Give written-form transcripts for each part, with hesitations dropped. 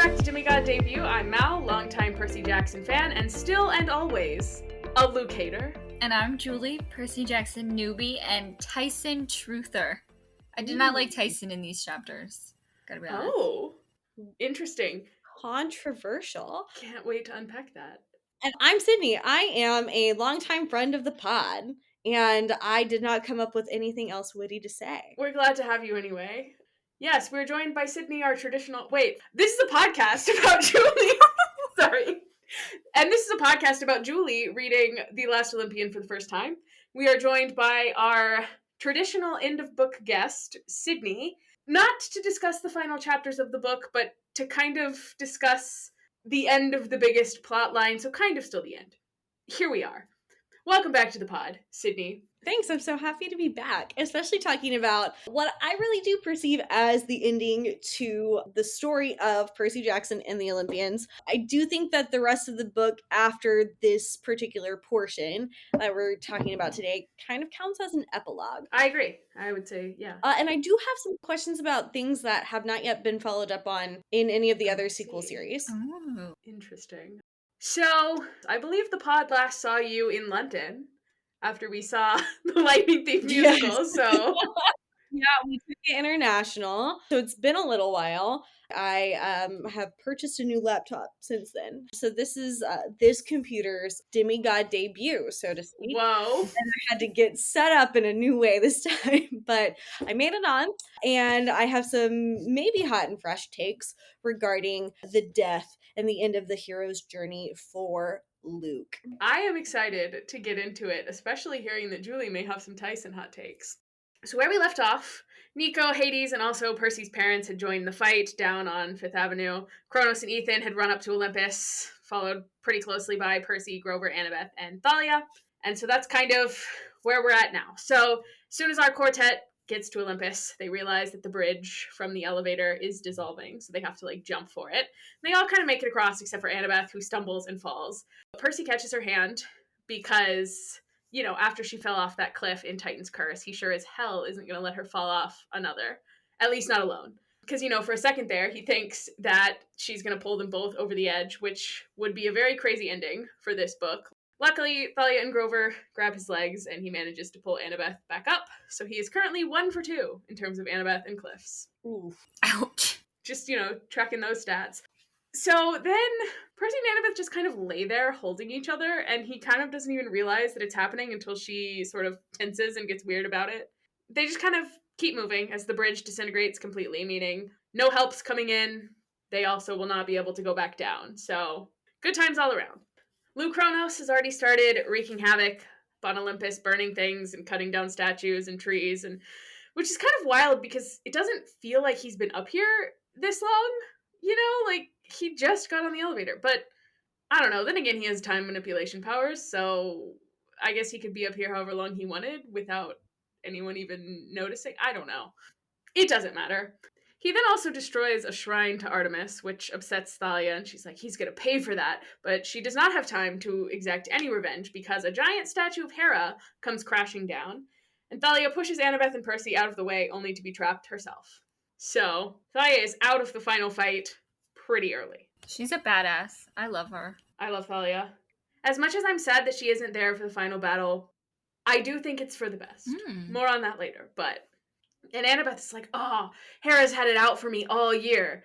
back to Demigod Debut. I'm Mal, longtime Percy Jackson fan, and still and always a Luke hater. And I'm Julie, Percy Jackson newbie, and Tyson truther. I did not like Tyson in these chapters. Gotta be honest. Oh, interesting. Controversial. Can't wait to unpack that. And I'm Sydney. I am a longtime friend of the pod, and I did not come up with anything else witty to say. We're glad to have you anyway. Yes, we're joined by Sydney, our traditional... Wait, this is a podcast about Julie. Sorry. And this is a podcast about Julie reading The Last Olympian for the first time. We are joined by our traditional end-of-book guest, Sydney, not to discuss the final chapters of the book, but to kind of discuss the end of the biggest plot line, so kind of still the end. Here we are. Welcome back to the pod, Sydney. Thanks, I'm so happy to be back, especially talking about what I really do perceive as the ending to the story of Percy Jackson and the Olympians. I do think that the rest of the book after this particular portion that we're talking about today kind of counts as an epilogue. I agree. I would say, yeah. And I do have some questions about things that have not yet been followed up on in any of the other sequel series. Oh. Interesting. So, I believe the pod last saw you in London after we saw the Lightning Thief musical, Yes. so... Yeah, we took it international, so it's been a little while. I have purchased a new laptop since then. So this is this computer's demigod debut, so to speak. Whoa. And I had to get set up in a new way this time, but I made it on, and I have some maybe hot and fresh takes regarding the death and the end of the hero's journey for Luke. I am excited to get into it, especially hearing that Julie may have some Tyson hot takes. So where we left off, Nico, Hades, and also Percy's parents had joined the fight down on Fifth Avenue. Kronos and Ethan had run up to Olympus, followed pretty closely by Percy, Grover, Annabeth, and Thalia. And so that's kind of where we're at now. So as soon as our quartet gets to Olympus, they realize that the bridge from the elevator is dissolving, so they have to jump for it. And they all kind of make it across except for Annabeth, who stumbles and falls. Percy catches her hand because, after she fell off that cliff in Titan's Curse, he sure as hell isn't going to let her fall off another. At least not alone. Because, for a second there, he thinks that she's going to pull them both over the edge, which would be a very crazy ending for this book. Luckily, Thalia and Grover grab his legs, and he manages to pull Annabeth back up. So he is currently 1 for 2 in terms of Annabeth and cliffs. Ooh. Ouch. Just, tracking those stats. So then Percy and Annabeth just kind of lay there holding each other, and he kind of doesn't even realize that it's happening until she sort of tenses and gets weird about it. They just kind of keep moving as the bridge disintegrates completely, meaning no help's coming in. They also will not be able to go back down. So good times all around. Luke Kronos has already started wreaking havoc on Olympus, burning things and cutting down statues and trees, and which is kind of wild because it doesn't feel like he's been up here this long. He just got on the elevator, but I don't know. Then again, he has time manipulation powers, so I guess he could be up here however long he wanted without anyone even noticing. I don't know. It doesn't matter. He then also destroys a shrine to Artemis, which upsets Thalia, and she's like, he's gonna pay for that. But she does not have time to exact any revenge because a giant statue of Hera comes crashing down, and Thalia pushes Annabeth and Percy out of the way, only to be trapped herself. So, Thalia is out of the final fight pretty early. She's a badass. I love her. I love Thalia. As much as I'm sad that she isn't there for the final battle, I do think it's for the best. More on that later, but... And Annabeth is like, Hera's had it out for me all year.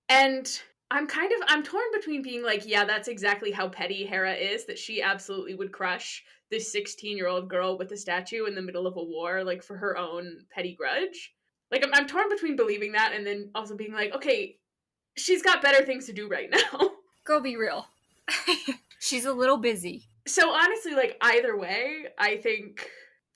And I'm torn between being like, yeah, that's exactly how petty Hera is, that she absolutely would crush this 16-year-old girl with a statue in the middle of a war, for her own petty grudge. I'm torn between believing that and then also being like, okay, she's got better things to do right now. Go be real. She's a little busy. So honestly, either way, I think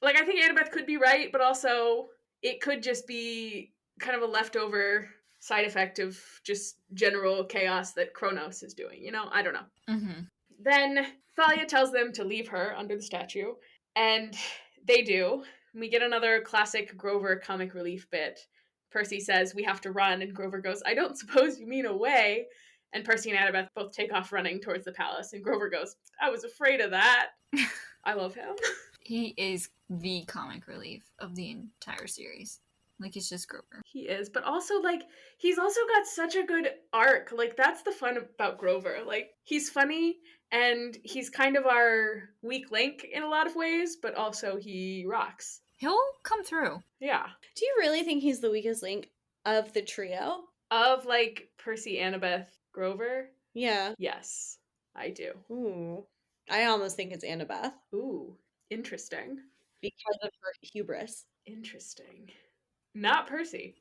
Annabeth could be right, but also it could just be kind of a leftover side effect of just general chaos that Kronos is doing, I don't know. Mm-hmm. Then Thalia tells them to leave her under the statue, and they do. We get another classic Grover comic relief bit. Percy says, we have to run, and Grover goes, I don't suppose you mean away. And Percy and Annabeth both take off running towards the palace, and Grover goes, I was afraid of that. I love him. He is the comic relief of the entire series. Like, he's just Grover. He is, but also, like, he's also got such a good arc. Like, that's the fun about Grover. Like, he's funny, and he's kind of our weak link in a lot of ways, but also he rocks. He'll come through. Yeah. Do you really think he's the weakest link of the trio? Of, like, Percy, Annabeth, Grover? Yeah. Yes, I do. Ooh. I almost think it's Annabeth Ooh, interesting. because of her hubris. Interesting. Not Percy.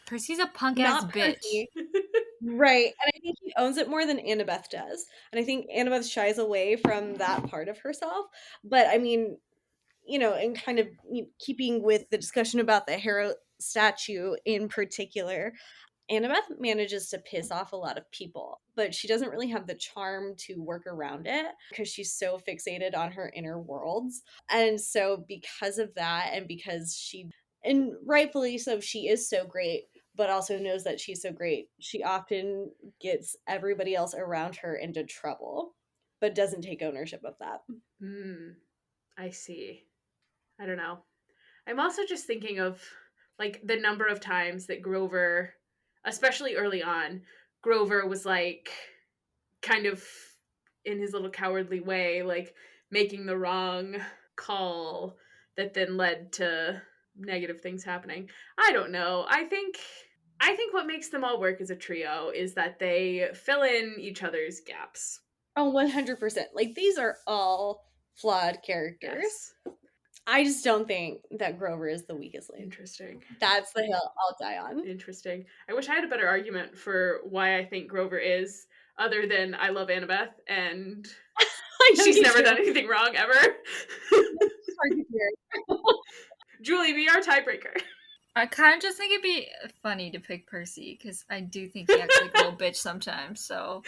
Percy's a punk ass Not bitch. Percy. Right. And I think he owns it more than Annabeth does. And I think Annabeth shies away from that part of herself. But I mean, and kind of keeping with the discussion about the hero statue in particular, Annabeth manages to piss off a lot of people, but she doesn't really have the charm to work around it because she's so fixated on her inner worlds. And so, because of that, and because and rightfully so, she is so great, but also knows that she's so great, she often gets everybody else around her into trouble, but doesn't take ownership of that. I see. I don't know. I'm also just thinking of, like, the number of times that Grover, especially early on, Grover was, like, kind of in his little cowardly way, like, making the wrong call that then led to negative things happening. I don't know. I think what makes them all work as a trio is that they fill in each other's gaps. Oh, 100%. Like, these are all flawed characters. Yes. I just don't think that Grover is the weakest link. Interesting. That's the hill I'll die on. Interesting. I wish I had a better argument for why I think Grover is, other than I love Annabeth and I know she's you never do. done anything wrong ever. It's hard to hear. Julie, be our tiebreaker. I kind of just think it'd be funny to pick Percy because I do think he acts like a little bitch sometimes. So,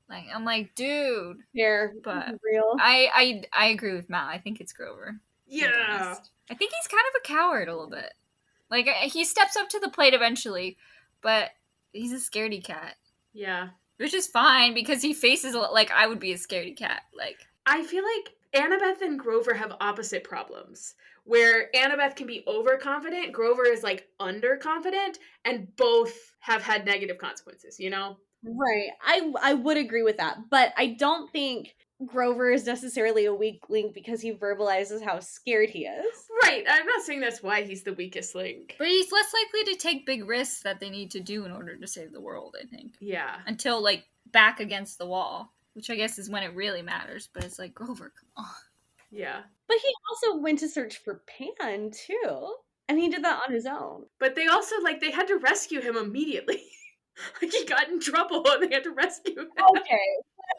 like, I'm like, dude. Here, But real. I agree with Matt. I think it's Grover. to be Yeah. honest. I think he's kind of a coward a little bit. Like, he steps up to the plate eventually, but he's a scaredy cat. Yeah. Which is fine because he faces like I would be a scaredy cat. Like, I feel like Annabeth and Grover have opposite problems. Where Annabeth can be overconfident, Grover is like underconfident, and both have had negative consequences, you know? Right. I would agree with that, but I don't think Grover is necessarily a weak link because he verbalizes how scared he is. Right. I'm not saying that's why he's the weakest link. but he's less likely to take big risks that they need to do in order to save the world, I think. Yeah. Until, like, back against the wall, which I guess is when it really matters. But it's like, Grover, come on. Yeah. But he also went to search for Pan too, and he did that on his own. But they also, like, they had to rescue him immediately. Like, he got in trouble and they had to rescue him. Okay,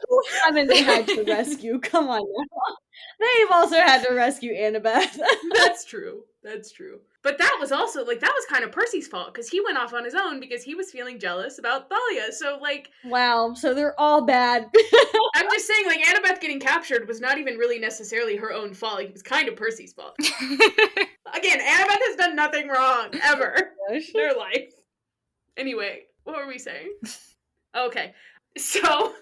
who haven't they had to rescue? Come on now. They've also had to rescue Annabeth. That's true. That's true. But that was also, like, that was kind of Percy's fault because he went off on his own because he was feeling jealous about Thalia. So, like, Wow, so they're all bad. I'm just saying, like, Annabeth getting captured was not even really necessarily her own fault. Like, it was kind of Percy's fault. Again, Annabeth has done nothing wrong, ever, in her life. Anyway, what were we saying? Okay. So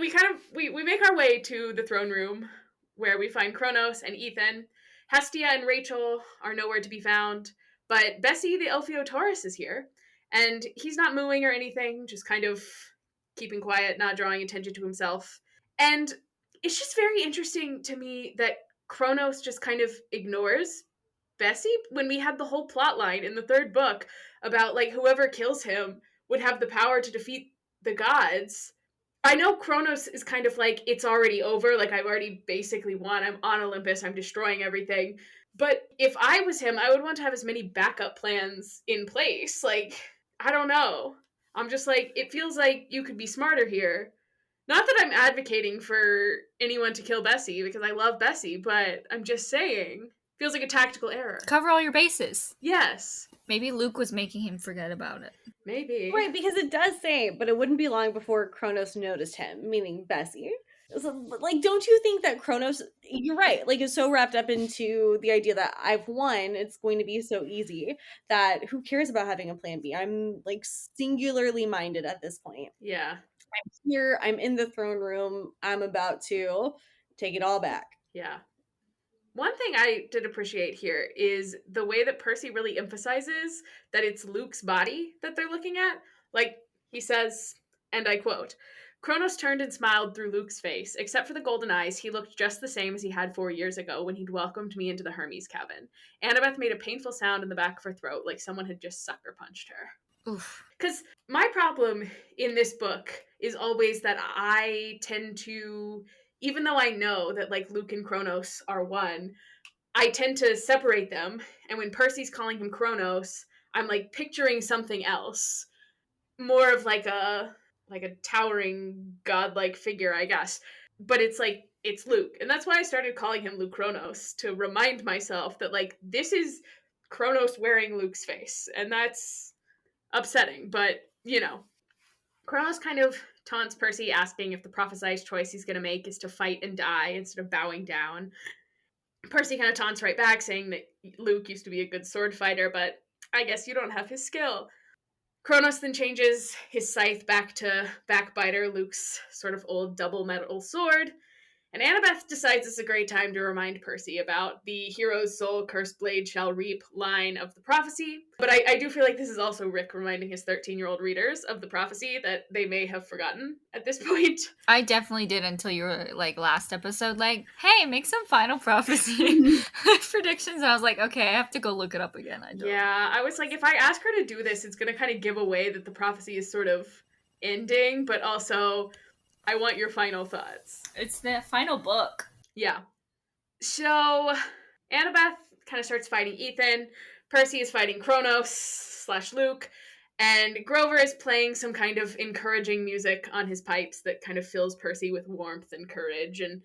we kind of, we make our way to the throne room where we find Kronos and Ethan. Hestia and Rachel are nowhere to be found, but Bessie the Elphiotaurus is here, and he's not mooing or anything, just kind of keeping quiet, not drawing attention to himself. And it's just very interesting to me that Kronos just kind of ignores Bessie when we had the whole plot line in the third book about, like, whoever kills him would have the power to defeat the gods. I know Kronos is kind of like, it's already over, like, I've already basically won, I'm on Olympus, I'm destroying everything. But if I was him, I would want to have as many backup plans in place. Like, I don't know. I'm just like, it feels like you could be smarter here. Not that I'm advocating for anyone to kill Bessie, because I love Bessie, but I'm just saying, feels like a tactical error. Cover all your bases. Yes. Maybe Luke was making him forget about it. Maybe. Right, because it does say, but it wouldn't be long before Kronos noticed him, meaning Bessie. So, like, don't you think that Kronos, you're right, like, is so wrapped up into the idea that I've won, it's going to be so easy, that who cares about having a plan B? I'm, like, singularly minded at this point. Yeah. I'm here, I'm in the throne room, I'm about to take it all back. Yeah. One thing I did appreciate here is the way that Percy really emphasizes that it's Luke's body that they're looking at. Like, he says, and I quote, Kronos turned and smiled through Luke's face. Except for the golden eyes, he looked just the same as he had 4 years ago when he'd welcomed me into the Hermes cabin. Annabeth made a painful sound in the back of her throat, like someone had just sucker punched her. Oof. Because my problem in this book is always that I tend to, even though I know that like Luke and Kronos are one, I tend to separate them. And when Percy's calling him Kronos, I'm like picturing something else, more of like a towering godlike figure, I guess. But it's like it's Luke, and that's why I started calling him Luke Kronos, to remind myself that like this is Kronos wearing Luke's face, and that's upsetting. But you know, Kronos kind of taunts Percy, asking if the prophesized choice he's going to make is to fight and die instead of bowing down. Percy kind of taunts right back, saying that Luke used to be a good sword fighter, but I guess you don't have his skill. Kronos then changes his scythe back to Backbiter, Luke's sort of old double metal sword, and Annabeth decides it's a great time to remind Percy about the hero's soul cursed blade shall reap line of the prophecy. But I do feel like this is also Rick reminding his 13-year-old readers of the prophecy that they may have forgotten at this point. I definitely did until you were like last episode, like, hey, make some Final Prophecy predictions. And I was like, okay, I have to go look it up again. I was like, if I ask her to do this, it's going to kind of give away that the prophecy is sort of ending, but also I want your final thoughts. It's the final book. Yeah. So Annabeth kind of starts fighting Ethan. Percy is fighting Kronos / Luke. And Grover is playing some kind of encouraging music on his pipes that kind of fills Percy with warmth and courage. And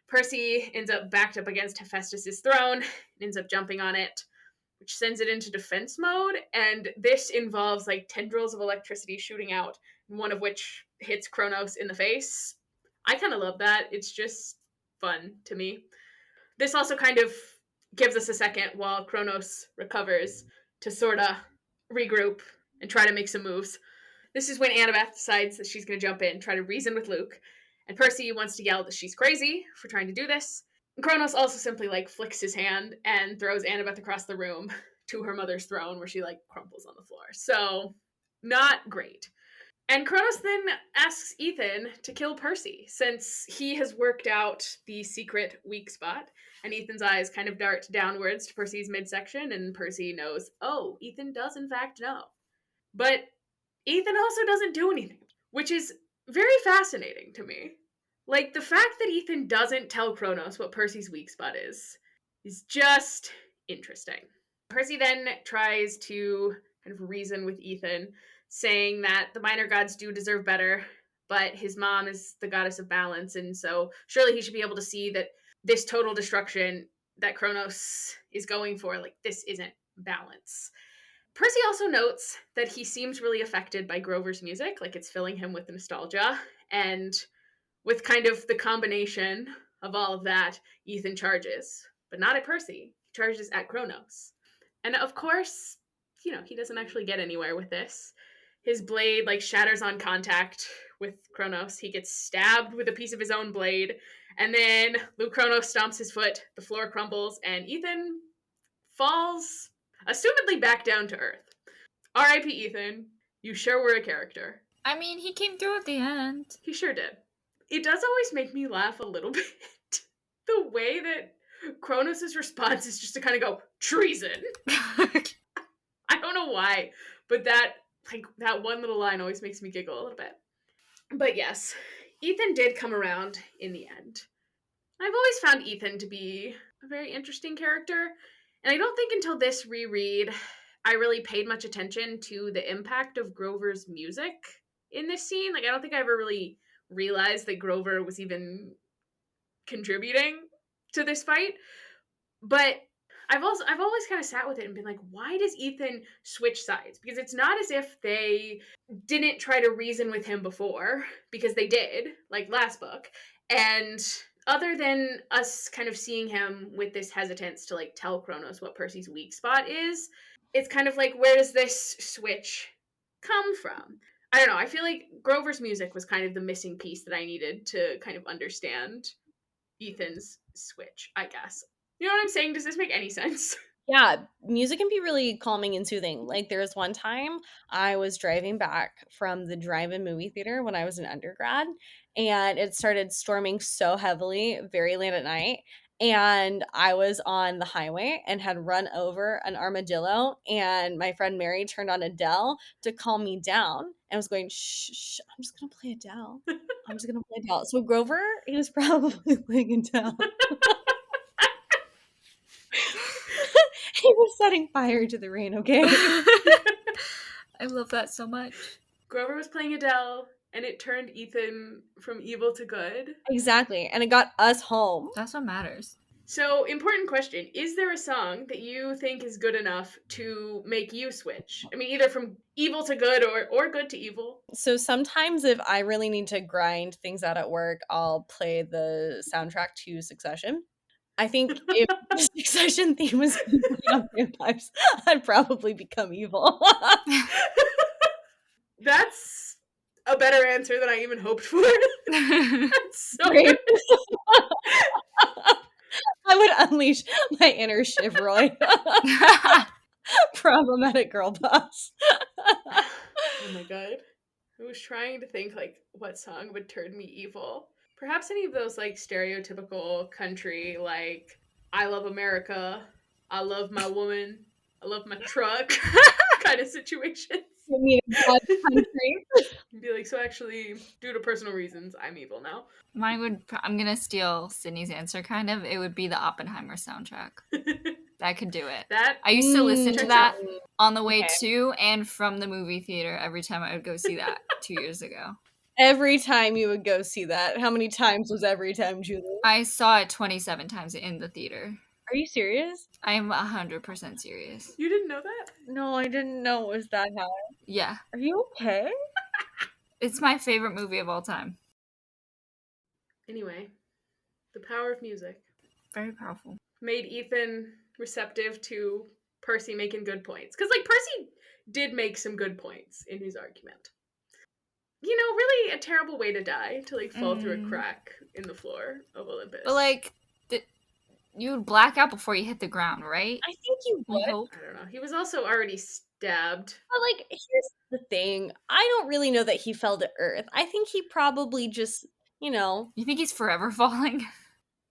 Percy ends up backed up against Hephaestus's throne and ends up jumping on it, which sends it into defense mode. And this involves like tendrils of electricity shooting out, one of which hits Kronos in the face. I kind of love that. It's just fun to me. This also kind of gives us a second while Kronos recovers to sort of regroup and try to make some moves. This is when Annabeth decides that she's going to jump in, try to reason with Luke, and Percy wants to yell that she's crazy for trying to do this. Kronos also simply like flicks his hand and throws Annabeth across the room to her mother's throne, where she like crumples on the floor. So not great. And Kronos then asks Ethan to kill Percy, since he has worked out the secret weak spot, and Ethan's eyes kind of dart downwards to Percy's midsection, and Percy knows, oh, Ethan does in fact know. But Ethan also doesn't do anything, which is very fascinating to me. Like, the fact that Ethan doesn't tell Kronos what Percy's weak spot is just interesting. Percy then tries to kind of reason with Ethan, saying that the minor gods do deserve better, but his mom is the goddess of balance, and so surely he should be able to see that this total destruction that Kronos is going for, like, this isn't balance. Percy also notes that he seems really affected by Grover's music, like it's filling him with nostalgia, and with kind of the combination of all of that, Ethan charges, but not at Percy. He charges at Kronos. And of course, he doesn't actually get anywhere with this. His blade like shatters on contact with Kronos. He gets stabbed with a piece of his own blade, and then Luke Kronos stomps his foot, the floor crumbles, and Ethan falls, assumedly back down to earth. R.I.P. Ethan. You sure were a character. I mean, he came through at the end. He sure did. It does always make me laugh a little bit. The way that Kronos' response is just to kind of go, treason. I don't know why, but that one little line always makes me giggle a little bit. But yes, Ethan did come around in the end. I've always found Ethan to be a very interesting character, and I don't think until this reread I really paid much attention to the impact of Grover's music in this scene. Like, I don't think I ever really realized that Grover was even contributing to this fight. But I've always kind of sat with it and been like, why does Ethan switch sides? Because it's not as if they didn't try to reason with him before, because they did, like last book. And other than us kind of seeing him with this hesitance to like tell Kronos what Percy's weak spot is, it's kind of like, where does this switch come from? I don't know. I feel like Grover's music was kind of the missing piece that I needed to kind of understand Ethan's switch, I guess. You know what I'm saying? Does this make any sense? Yeah, music can be really calming and soothing. Like there was one time I was driving back from the drive-in movie theater when I was an undergrad, and it started storming so heavily very late at night. And I was on the highway and had run over an armadillo, and my friend Mary turned on Adele to calm me down and was going, shh, shh, I'm just gonna play Adele. I'm just gonna play Adele. So Grover, he was probably playing Adele. He was setting fire to the rain, okay? I love that so much. Grover was playing Adele, and it turned Ethan from evil to good. Exactly. And it got us home. That's what matters. So, important question. Is there a song that you think is good enough to make you switch? I mean, either from evil to good or good to evil. So sometimes if I really need to grind things out at work, I'll play the soundtrack to Succession. I think if the Succession theme was on vampires, I'd probably become evil. That's a better answer than I even hoped for. That's so Great. good. I would unleash my inner Chivroy. Problematic girl boss. Oh my god. I was trying to think like what song would turn me evil. Perhaps any of those like stereotypical country like I love America, I love my woman, I love my truck kind of situations. You need a God country. Be like, so actually, due to personal reasons, I'm evil now. Mine would. I'm gonna steal Sydney's answer. Kind of. It would be the Oppenheimer soundtrack. That could do it. That I used to listen to checks that out. on the way Okay. to and from the movie theater every time I would go see that 2 years ago. Every time you would go see that. How many times was every time, Julie? I saw it 27 times in the theater. Are you serious? I am 100% serious. You didn't know that? No, I didn't know it was that high. Yeah. Are you okay? It's my favorite movie of all time. Anyway, the power of music Very powerful. made Ethan receptive to Percy making good points. Because, like, Percy did make some good points in his argument. You know, really a terrible way to die, to, like, fall through a crack in the floor of Olympus. But, like, you would black out before you hit the ground, right? I think you I would. hope. I don't know. He was also already stabbed. But, like, here's the thing. I don't really know that he fell to Earth. I think he probably just, you know... You think he's forever falling?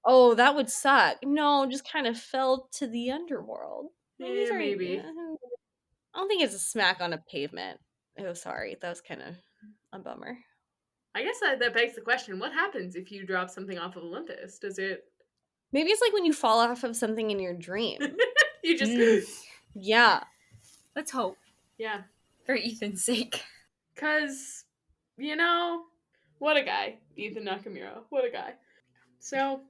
Oh, that would suck. No, just kind of fell to the underworld. Yeah, maybe. I don't think it's a smack on a pavement. Oh, sorry. That was kind of a bummer. I guess that begs the question, what happens if you drop something off of Olympus? Does it... Maybe it's like when you fall off of something in your dream. You just... Yeah. Let's hope. Yeah. For Ethan's sake. Because, you know, what a guy. Ethan Nakamura. What a guy. So,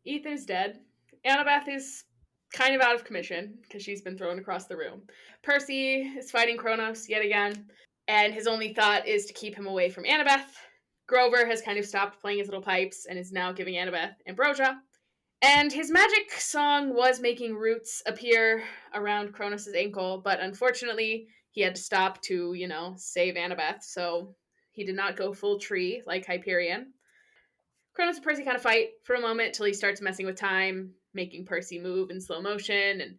Ethan is dead. Annabeth is kind of out of commission because she's been thrown across the room. Percy is fighting Kronos yet again, and his only thought is to keep him away from Annabeth. Grover has kind of stopped playing his little pipes and is now giving Annabeth ambrosia. And his magic song was making roots appear around Kronos' ankle, but unfortunately, he had to stop to, you know, save Annabeth, so he did not go full tree like Hyperion. Kronos and Percy kind of fight for a moment till he starts messing with time, making Percy move in slow motion, and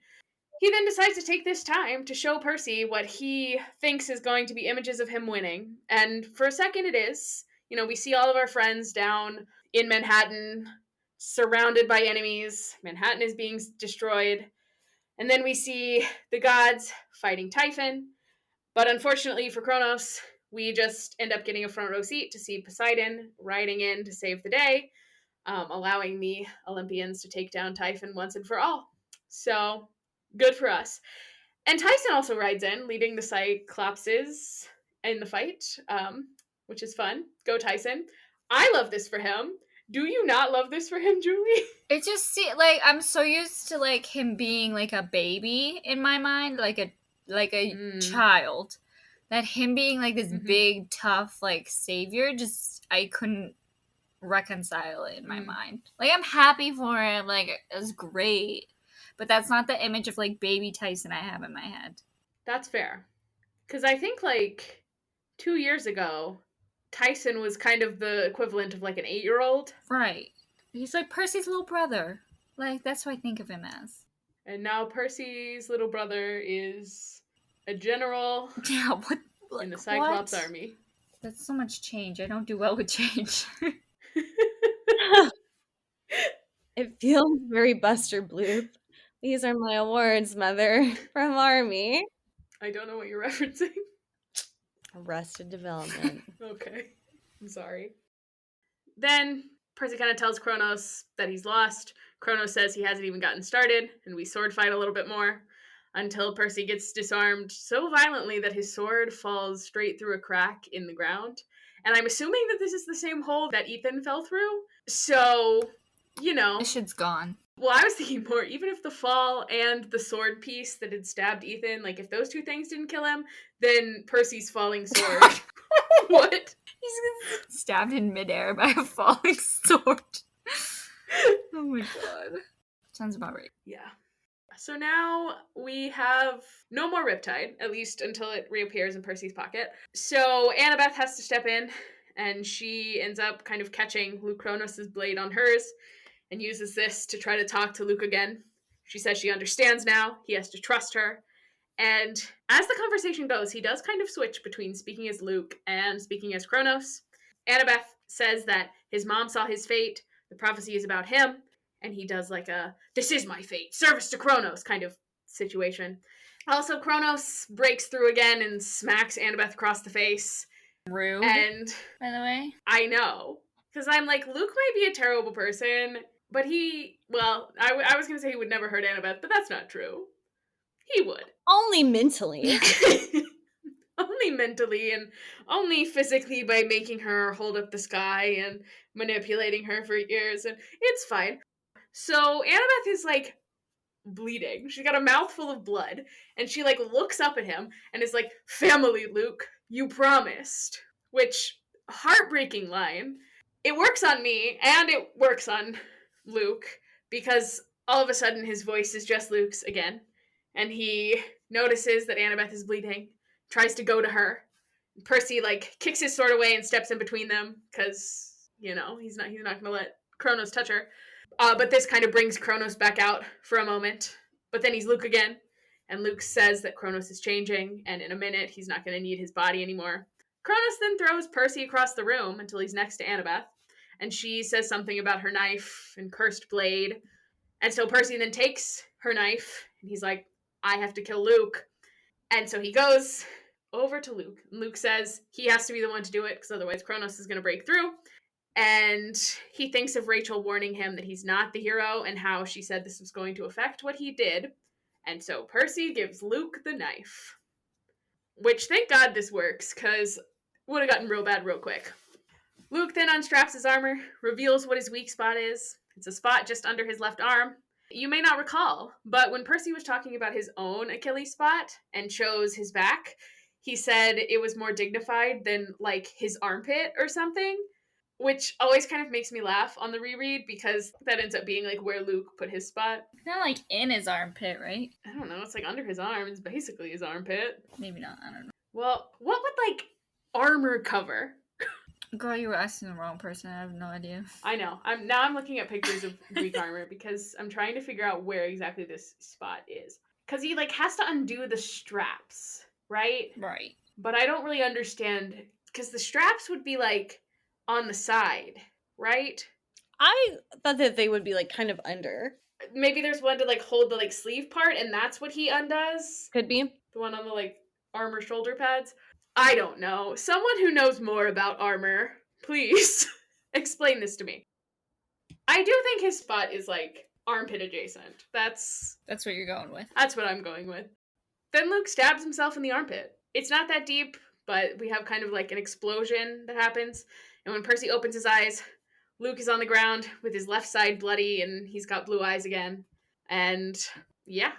he then decides to take this time to show Percy what he thinks is going to be images of him winning. And for a second it is. You know, we see all of our friends down in Manhattan, surrounded by enemies. Manhattan is being destroyed. And then we see the gods fighting Typhon. But unfortunately for Kronos, we just end up getting a front row seat to see Poseidon riding in to save the day, allowing the Olympians to take down Typhon once and for all. So, good for us. And Tyson also rides in, leading the Cyclopses in the fight, which is fun. Go Tyson. I love this for him. Do you not love this for him, Julie? It just like I'm so used to like him being like a baby in my mind, like a child, that him being like this big tough like savior, just I couldn't reconcile it in my mind. Like I'm happy for him, like it's great, but that's not the image of like baby Tyson I have in my head. That's fair, because I think like 2 years ago, Tyson was kind of the equivalent of like an 8-year-old. Right. He's like Percy's little brother. Like, that's what I think of him as. And now Percy's little brother is a general Yeah, what? in the Like, Cyclops what? army. That's so much change. I don't do well with change. It feels very Buster Bluth. These are my awards, Mother, from Army. I don't know what you're referencing. Arrested Development. Okay. I'm sorry. Then Percy kind of tells Kronos that he's lost. Kronos says he hasn't even gotten started, and we sword fight a little bit more until Percy gets disarmed so violently that his sword falls straight through a crack in the ground. And I'm assuming that this is the same hole that Ethan fell through. So, you know. This shit's gone. Well, I was thinking more, even if the fall and the sword piece that had stabbed Ethan, like if those two things didn't kill him, then Percy's falling sword. What? He's stabbed in midair by a falling sword. Oh my god. Sounds about right. Yeah. So now we have no more Riptide, at least until it reappears in Percy's pocket. So Annabeth has to step in, and she ends up kind of catching Luke Kronos' blade on hers and uses this to try to talk to Luke again. She says she understands now. He has to trust her. And as the conversation goes, he does kind of switch between speaking as Luke and speaking as Kronos. Annabeth says that his mom saw his fate, the prophecy is about him, and he does like a, this is my fate, service to Kronos kind of situation. Also, Kronos breaks through again and smacks Annabeth across the face. Rude, and by the way. I know. Because I'm like, Luke might be a terrible person, but he, well, I was going to say he would never hurt Annabeth, but that's not true. He would. Only mentally. Only mentally and only physically by making her hold up the sky and manipulating her for years, and it's fine. So Annabeth is like bleeding. She's got a mouthful of blood, and she like looks up at him and is like, family, Luke, you promised. Which, heartbreaking line. It works on me, and it works on Luke, because all of a sudden his voice is just Luke's again, and he notices that Annabeth is bleeding, tries to go to her. Percy like kicks his sword away and steps in between them, because, you know, he's not gonna let Kronos touch her. But this kind of brings Kronos back out for a moment. But then he's Luke again, and Luke says that Kronos is changing, and in a minute he's not going to need his body anymore. Kronos then throws Percy across the room until he's next to Annabeth, and she says something about her knife and cursed blade. And so Percy then takes her knife, and he's like, I have to kill Luke. And so he goes over to Luke. And Luke says he has to be the one to do it, because otherwise Kronos is going to break through. And he thinks of Rachel warning him that he's not the hero and how she said this was going to affect what he did. And so Percy gives Luke the knife. Which, thank God this works, because would have gotten real bad real quick. Luke then unstraps his armor, reveals what his weak spot is. It's a spot just under his left arm. You may not recall, but when Percy was talking about his own Achilles spot and chose his back, he said it was more dignified than, like, his armpit or something. Which always kind of makes me laugh on the reread, because that ends up being like where Luke put his spot. Not like in his armpit, right? I don't know, it's like under his arm. It's basically his armpit. Maybe not, I don't know. Well, what would like armor cover? Girl, you were asking the wrong person. I have no idea. I know. I'm looking at pictures of Greek armor because I'm trying to figure out where exactly this spot is. Because he like has to undo the straps, right? Right. But I don't really understand, because the straps would be like on the side, right? I thought that they would be like kind of under. Maybe there's one to like hold the like sleeve part, and that's what he undoes. Could be. The one on the like armor shoulder pads. I don't know. Someone who knows more about armor, please explain this to me. I do think his spot is like armpit adjacent. That's what you're going with. That's what I'm going with. Then Luke stabs himself in the armpit. It's not that deep, but we have kind of like an explosion that happens. And when Percy opens his eyes, Luke is on the ground with his left side bloody, and he's got blue eyes again. And yeah.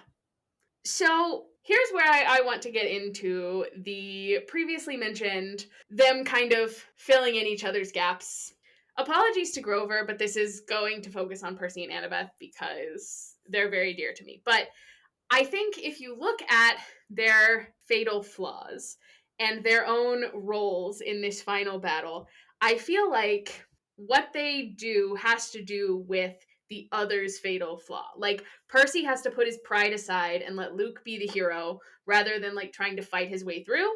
So here's where I want to get into the previously mentioned them kind of filling in each other's gaps. Apologies to Grover, but this is going to focus on Percy and Annabeth because they're very dear to me. But I think if you look at their fatal flaws and their own roles in this final battle, I feel like what they do has to do with the other's fatal flaw. Like, Percy has to put his pride aside and let Luke be the hero rather than like trying to fight his way through.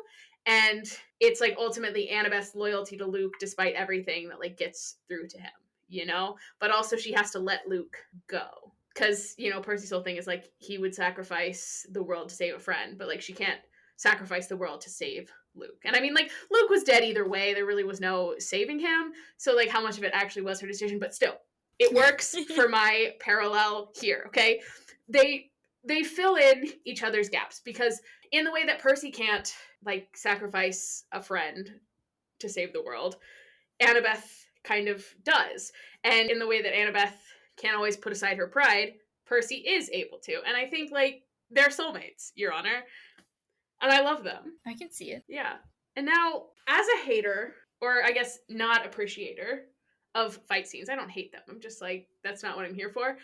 And it's like ultimately Annabeth's loyalty to Luke despite everything that like gets through to him, you know? But also she has to let Luke go. Because, you know, Percy's whole thing is like he would sacrifice the world to save a friend, but like she can't sacrifice the world to save Luke. And I mean, like, Luke was dead either way. There really was no saving him. So, like, how much of it actually was her decision? But still, it works for my parallel here, okay? They fill in each other's gaps because in the way that Percy can't, like, sacrifice a friend to save the world, Annabeth kind of does. And in the way that Annabeth can't always put aside her pride, Percy is able to. And I think, like, they're soulmates, Your Honor. And I love them. I can see it. Yeah. And now, as a hater, or I guess not appreciator of fight scenes, I don't hate them. I'm just like, that's not what I'm here for.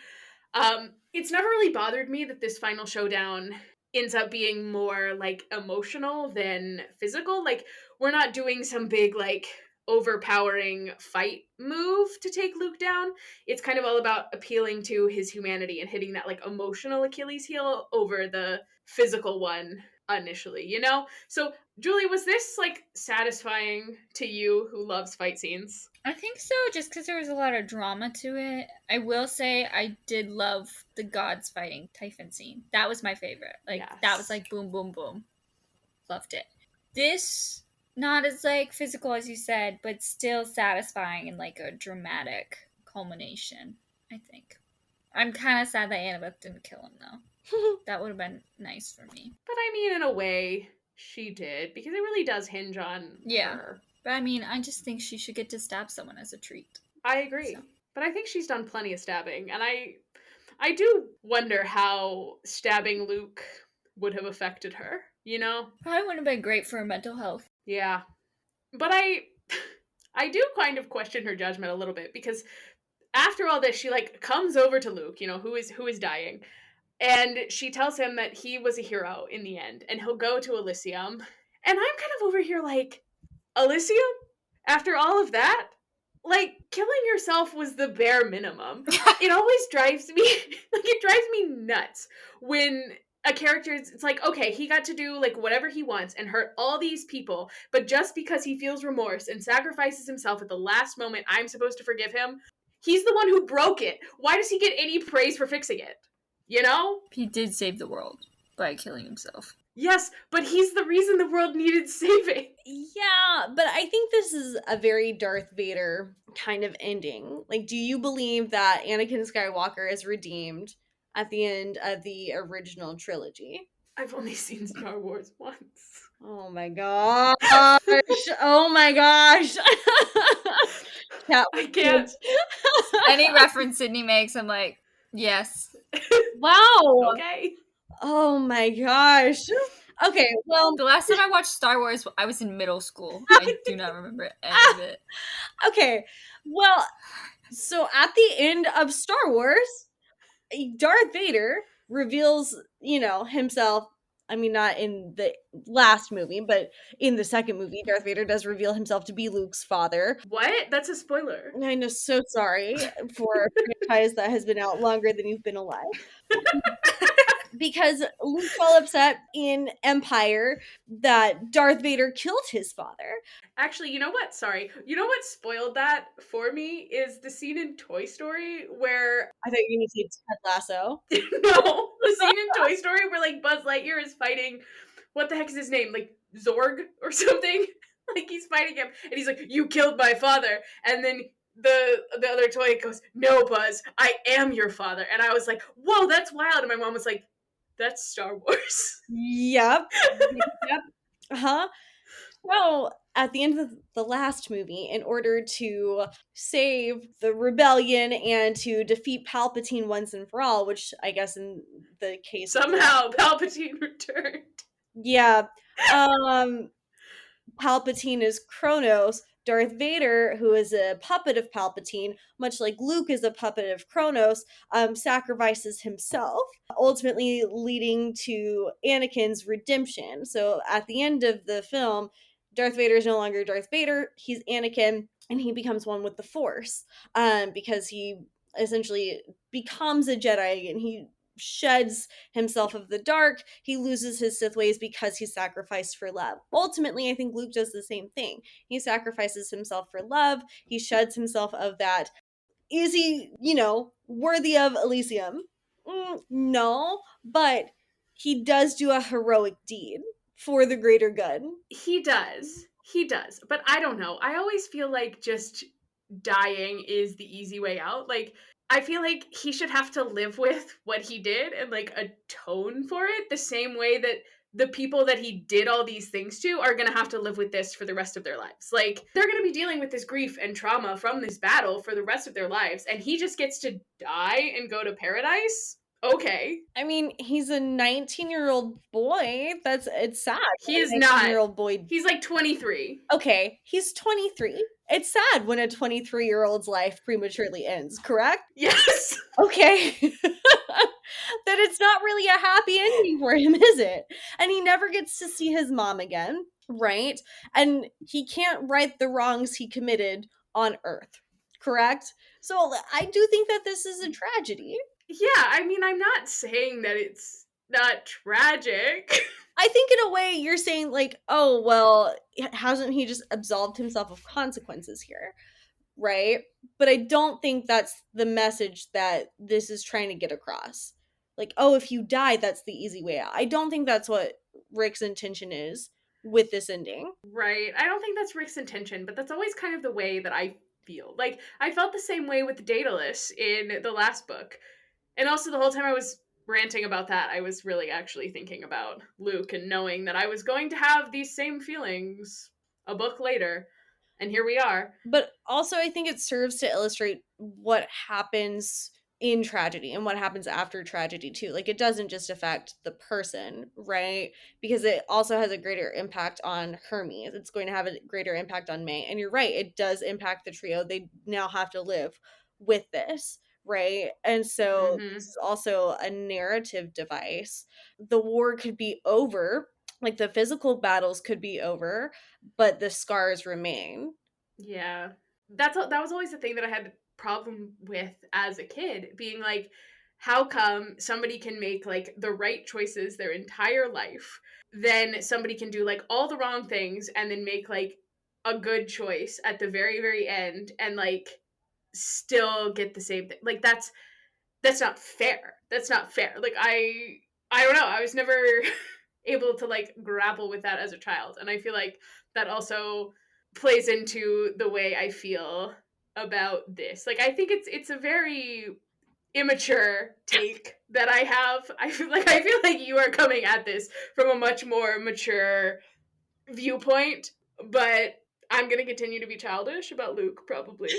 It's never really bothered me that this final showdown ends up being more like emotional than physical. Like, we're not doing some big like overpowering fight move to take Luke down. It's kind of all about appealing to his humanity and hitting that like emotional Achilles heel over the physical one initially, you know? So, Julie, was this like satisfying to you who loves fight scenes? I think so, just because there was a lot of drama to it. I will say I did love the gods fighting Typhon scene. That was my favorite. Like, Yes. That was like boom, boom, boom. Loved it. This, not as like physical as you said, but still satisfying and like a dramatic culmination, I think. I'm kind of sad that Annabeth didn't kill him, though. That would have been nice for me. But I mean, in a way, she did, because it really does hinge on her. But I mean, I just think she should get to stab someone as a treat. I agree. So. But I think she's done plenty of stabbing, and I do wonder how stabbing Luke would have affected her, you know? Probably wouldn't have been great for her mental health. Yeah. But I do kind of question her judgment a little bit, because after all this, she like comes over to Luke, you know, who is dying, and she tells him that he was a hero in the end, and he'll go to Elysium. And I'm kind of over here like, Elysium? After all of that? Like, killing yourself was the bare minimum. It always drives me, like, it drives me nuts when a character, it's like, okay, he got to do, like, whatever he wants and hurt all these people, but just because he feels remorse and sacrifices himself at the last moment, I'm supposed to forgive him? He's the one who broke it. Why does he get any praise for fixing it? You know? He did save the world by killing himself. Yes, but he's the reason the world needed saving. Yeah, but I think this is a very Darth Vader kind of ending. Like, do you believe that Anakin Skywalker is redeemed at the end of the original trilogy? I've only seen Star Wars once. Oh my gosh. Oh my gosh. I can't. Any reference Sydney makes, I'm like, yes. Wow. Okay. Oh my gosh. Okay, well, the last time I watched Star Wars, I was in middle school. I do not remember any of it. Okay, well, so at the end of Star Wars, Darth Vader reveals, you know, himself. I mean, not in the last movie, but in the second movie, Darth Vader does reveal himself to be Luke's father. What? That's a spoiler. I know, so sorry for a franchise that has been out longer than you've been alive. Because Luke's all upset in Empire that Darth Vader killed his father. Actually, you know what? Sorry. You know what spoiled that for me is the scene in Toy Story where... I thought you were going to say Ted Lasso. No, the scene in Toy Story where, like, Buzz Lightyear is fighting... What the heck is his name? Like, Zorg or something? Like, he's fighting him, and he's like, you killed my father. And then the other toy goes, no, Buzz, I am your father. And I was like, whoa, that's wild. And my mom was like, that's Star Wars. Yep. Yep. Uh-huh. So, at the end of the last movie, in order to save the rebellion and to defeat Palpatine once and for all, which I guess in the case somehow Palpatine returned. Yeah. Palpatine is Kronos. Darth Vader, who is a puppet of Palpatine, much like Luke is a puppet of Kronos, sacrifices himself, ultimately leading to Anakin's redemption. So at the end of the film, Darth Vader is no longer Darth Vader, he's Anakin, and he becomes one with the Force, because he essentially becomes a Jedi, and he sheds himself of the dark. He loses his Sith ways because he's sacrificed for love. Ultimately, I think Luke does the same thing. He sacrifices himself for love. He sheds himself of that. Is he, worthy of Elysium? No, but he does do a heroic deed for the greater good. He does. He does. But I don't know. I always feel like just dying is the easy way out. Like, I feel like he should have to live with what he did and like atone for it the same way that the people that he did all these things to are going to have to live with this for the rest of their lives. Like, they're going to be dealing with this grief and trauma from this battle for the rest of their lives, and he just gets to die and go to paradise. Okay. I mean, he's a 19-year-old boy. It's sad. He is a not. 19-year-old boy. He's like 23. Okay, he's 23. It's sad when a 23-year-old's life prematurely ends, correct? Yes. Okay. Then it's not really a happy ending for him, is it? And he never gets to see his mom again, right? And he can't right the wrongs he committed on Earth, correct? So I do think that this is a tragedy. Yeah, I mean, I'm not saying that it's not tragic. I think in a way you're saying like, oh, well, hasn't he just absolved himself of consequences here? Right? But I don't think that's the message that this is trying to get across. Like, oh, if you die, that's the easy way out. I don't think that's what Rick's intention is with this ending. Right. I don't think that's Rick's intention, but that's always kind of the way that I feel. Like, I felt the same way with Daedalus in the last book. And also, the whole time I was ranting about that, I was really actually thinking about Luke and knowing that I was going to have these same feelings a book later. And here we are. But also, I think it serves to illustrate what happens in tragedy and what happens after tragedy, too. Like, it doesn't just affect the person, right? Because it also has a greater impact on Hermes. It's going to have a greater impact on May. And you're right, it does impact the trio. They now have to live with this, right? And so this is also a narrative device. The war could be over, like the physical battles could be over, but the scars remain. Yeah. That was always the thing that I had a problem with as a kid, being like, how come somebody can make like the right choices their entire life, then somebody can do like all the wrong things and then make like a good choice at the very, very end and like still get the same thing. Like that's not fair. That's not fair. Like I don't know. I was never able to like grapple with that as a child. And I feel like that also plays into the way I feel about this. Like I think it's a very immature take that I have. I feel like you are coming at this from a much more mature viewpoint, but I'm going to continue to be childish about Luke probably.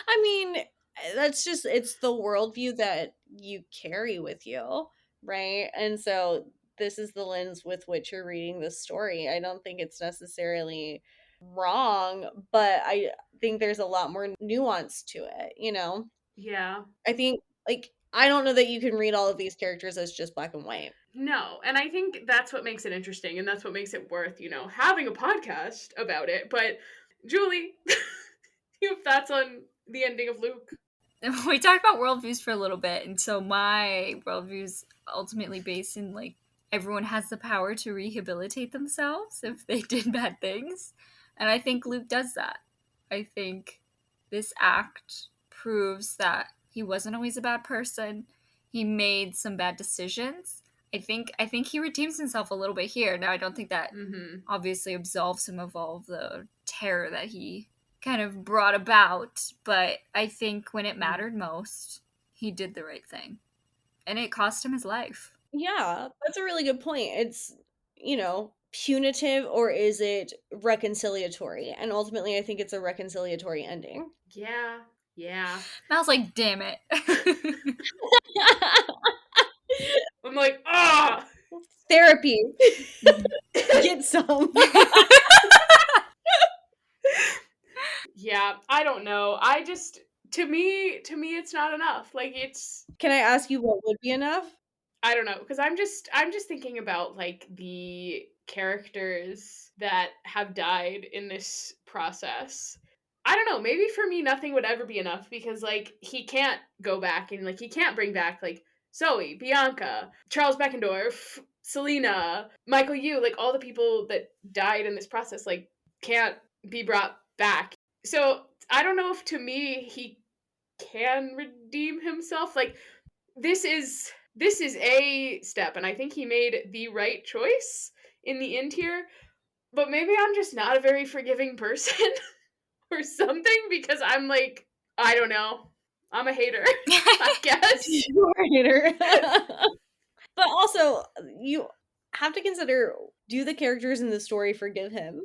I mean, it's the worldview that you carry with you, right? And so this is the lens with which you're reading this story. I don't think it's necessarily wrong, but I think there's a lot more nuance to it, Yeah. I think, like, I don't know that you can read all of these characters as just black and white. No, and I think that's what makes it interesting and that's what makes it worth, having a podcast about it. But Julie, you have thoughts on the ending of Luke? We talked about worldviews for a little bit, and so my worldview is ultimately based in like everyone has the power to rehabilitate themselves if they did bad things, and I think Luke does that. I think this act proves that he wasn't always a bad person. He made some bad decisions. I think he redeems himself a little bit here. Now I don't think that obviously absolves him of all of the terror that he kind of brought about, but I think when it mattered most, he did the right thing. And it cost him his life. Yeah, that's a really good point. It's, punitive or is it reconciliatory? And ultimately, I think it's a reconciliatory ending. Yeah. Yeah. And I was like, damn it. I'm like, ah! Therapy. Get some. Yeah, I don't know. To me it's not enough. Like it's Can I ask you what would be enough? I don't know, because I'm just thinking about like the characters that have died in this process. I don't know, maybe for me nothing would ever be enough because like he can't go back and like he can't bring back like Zoe, Bianca, Charles Beckendorf, Selena, Michael Yu, like all the people that died in this process like can't be brought back. So I don't know if to me he can redeem himself. Like this is a step and I think he made the right choice in the end here, but maybe I'm just not a very forgiving person or something because I'm like, I don't know. I'm a hater, I guess. You are a hater. But also, you have to consider, do the characters in the story forgive him?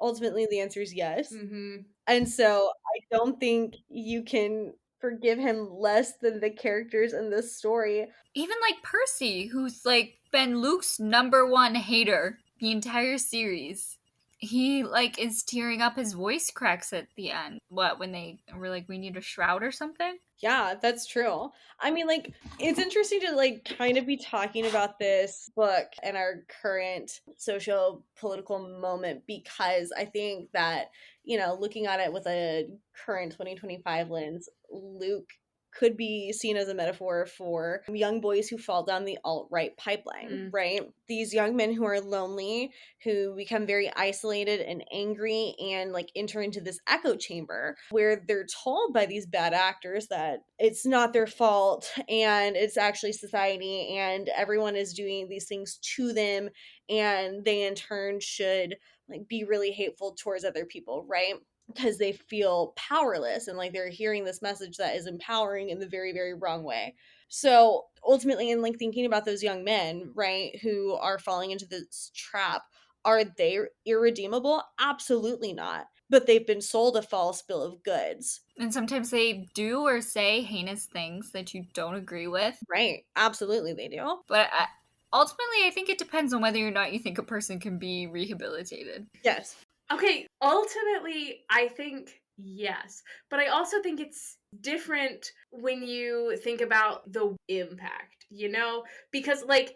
Ultimately, the answer is yes. Mhm. And so I don't think you can forgive him less than the characters in this story. Even like Percy, who's like been Luke's #1 hater the entire series. He like is tearing up, his voice cracks at the end. What, when they were like, we need a shroud or something? Yeah, that's true. I mean, like, it's interesting to like kind of be talking about this book and our current social political moment because I think that, looking at it with a current 2025 lens, Luke could be seen as a metaphor for young boys who fall down the alt-right pipeline, right? These young men who are lonely, who become very isolated and angry and like enter into this echo chamber where they're told by these bad actors that it's not their fault and it's actually society and everyone is doing these things to them and they in turn should like be really hateful towards other people, right? Because they feel powerless and like they're hearing this message that is empowering in the very, very wrong way. So ultimately, in like thinking about those young men, right, who are falling into this trap, are they irredeemable? Absolutely not. But they've been sold a false bill of goods. And sometimes they do or say heinous things that you don't agree with. Right. Absolutely, they do. But ultimately, I think it depends on whether or not you think a person can be rehabilitated. Yes. Okay, ultimately, I think yes. But I also think it's different when you think about the impact, you know? Because, like,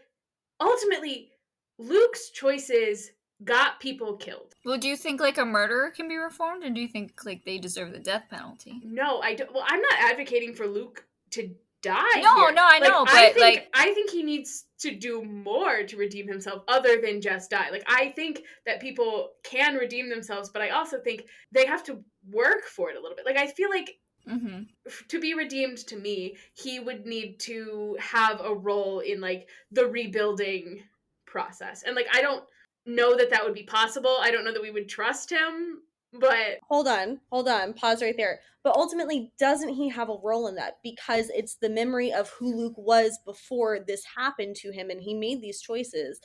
ultimately, Luke's choices got people killed. Well, do you think like a murderer can be reformed, and do you think like they deserve the death penalty? No, I don't. Well, I'm not advocating for Luke to die No, here. no, I Like, know, I but think like, I think he needs to do more to redeem himself other than just die. Like, I think that people can redeem themselves, but I also think they have to work for it a little bit. Like, I feel like mm-hmm. to be redeemed to me, he would need to have a role in like the rebuilding process. And like I don't know that that would be possible. I don't know that we would trust him, but Hold on, pause right there. But ultimately, doesn't he have a role in that? Because it's the memory of who Luke was before this happened to him and he made these choices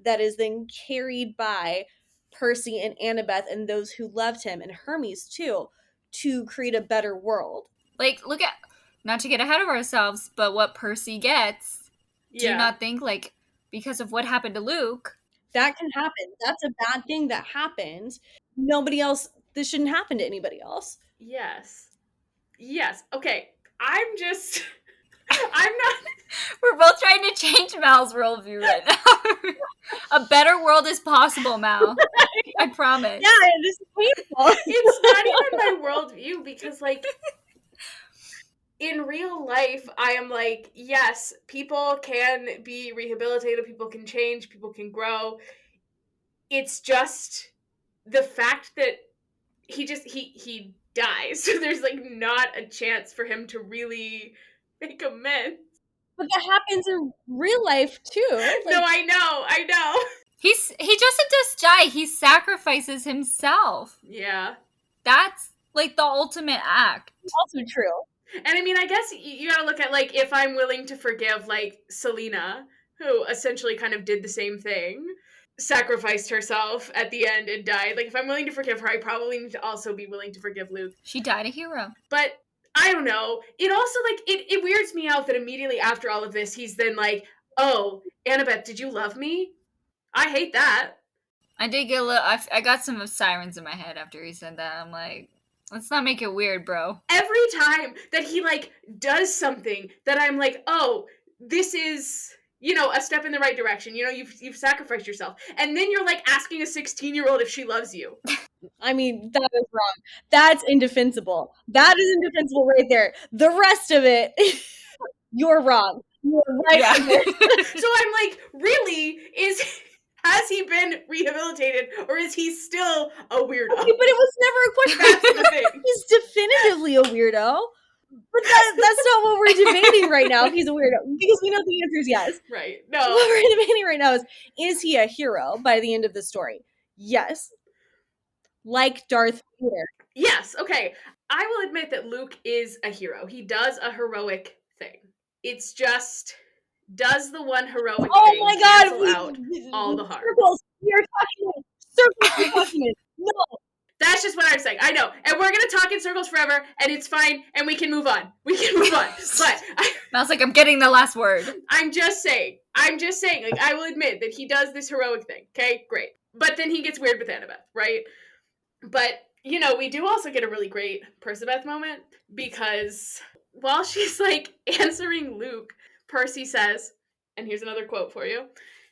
that is then carried by Percy and Annabeth and those who loved him and Hermes too to create a better world. Like, look at, not to get ahead of ourselves, but what Percy gets. Do you yeah. not think like because of what happened to Luke? That can happen. That's a bad thing that happened. Nobody else, this shouldn't happen to anybody else. Yes. Yes. Okay. I'm just I'm not We're both trying to change Mal's worldview right now. A better world is possible, Mal. I promise. Yeah, this is painful. it's not even my worldview because like in real life, I am like, yes, people can be rehabilitated, people can change, people can grow. It's just the fact that he dies. So there's like not a chance for him to really make amends. But that happens in real life too. No, Like, I know. He doesn't just die, he sacrifices himself. Yeah. That's like the ultimate act. also true. And I mean, I guess you gotta look at like if I'm willing to forgive like Selena, who essentially kind of did the same thing, sacrificed herself at the end and died. Like if I'm willing to forgive her, I probably need to also be willing to forgive Luke. She died a hero. But I don't know. It also like it weirds me out that immediately after all of this, he's then like, "Oh, Annabeth, did you love me?" I hate that. I did get a little. I got some of sirens in my head after he said that. I'm like, let's not make it weird, bro. Every time that he like does something that I'm like, "Oh, this is a step in the right direction. You've sacrificed yourself." And then you're like asking a 16-year-old if she loves you. I mean, that is wrong. That's indefensible. That is indefensible right there. The rest of it, you're wrong. You're right. Yeah. So I'm like, really? Has he been rehabilitated, or is he still a weirdo? Okay, but it was never a question. That's the thing. He's definitively a weirdo. But that's not what we're debating right now, if he's a weirdo. Because we know the answer is yes. Right. What No. we're debating right now is he a hero by the end of the story? Yes. Like Darth Vader. Yes. Okay. I will admit that Luke is a hero. He does a heroic thing. It's just, does the one heroic Oh thing my cancel god! out all the harm? Circles. We are talking circles. We're talking no. That's just what I'm saying. I know. And we're going to talk in circles forever, and it's fine, and we can move on. We can move on. But I was like, I'm getting the last word. I'm just saying. Like, I will admit that he does this heroic thing. Okay? Great. But then he gets weird with Annabeth, right? But, you know, we do also get a really great Percabeth moment, because while she's, like, answering Luke, Percy says, and here's another quote for you,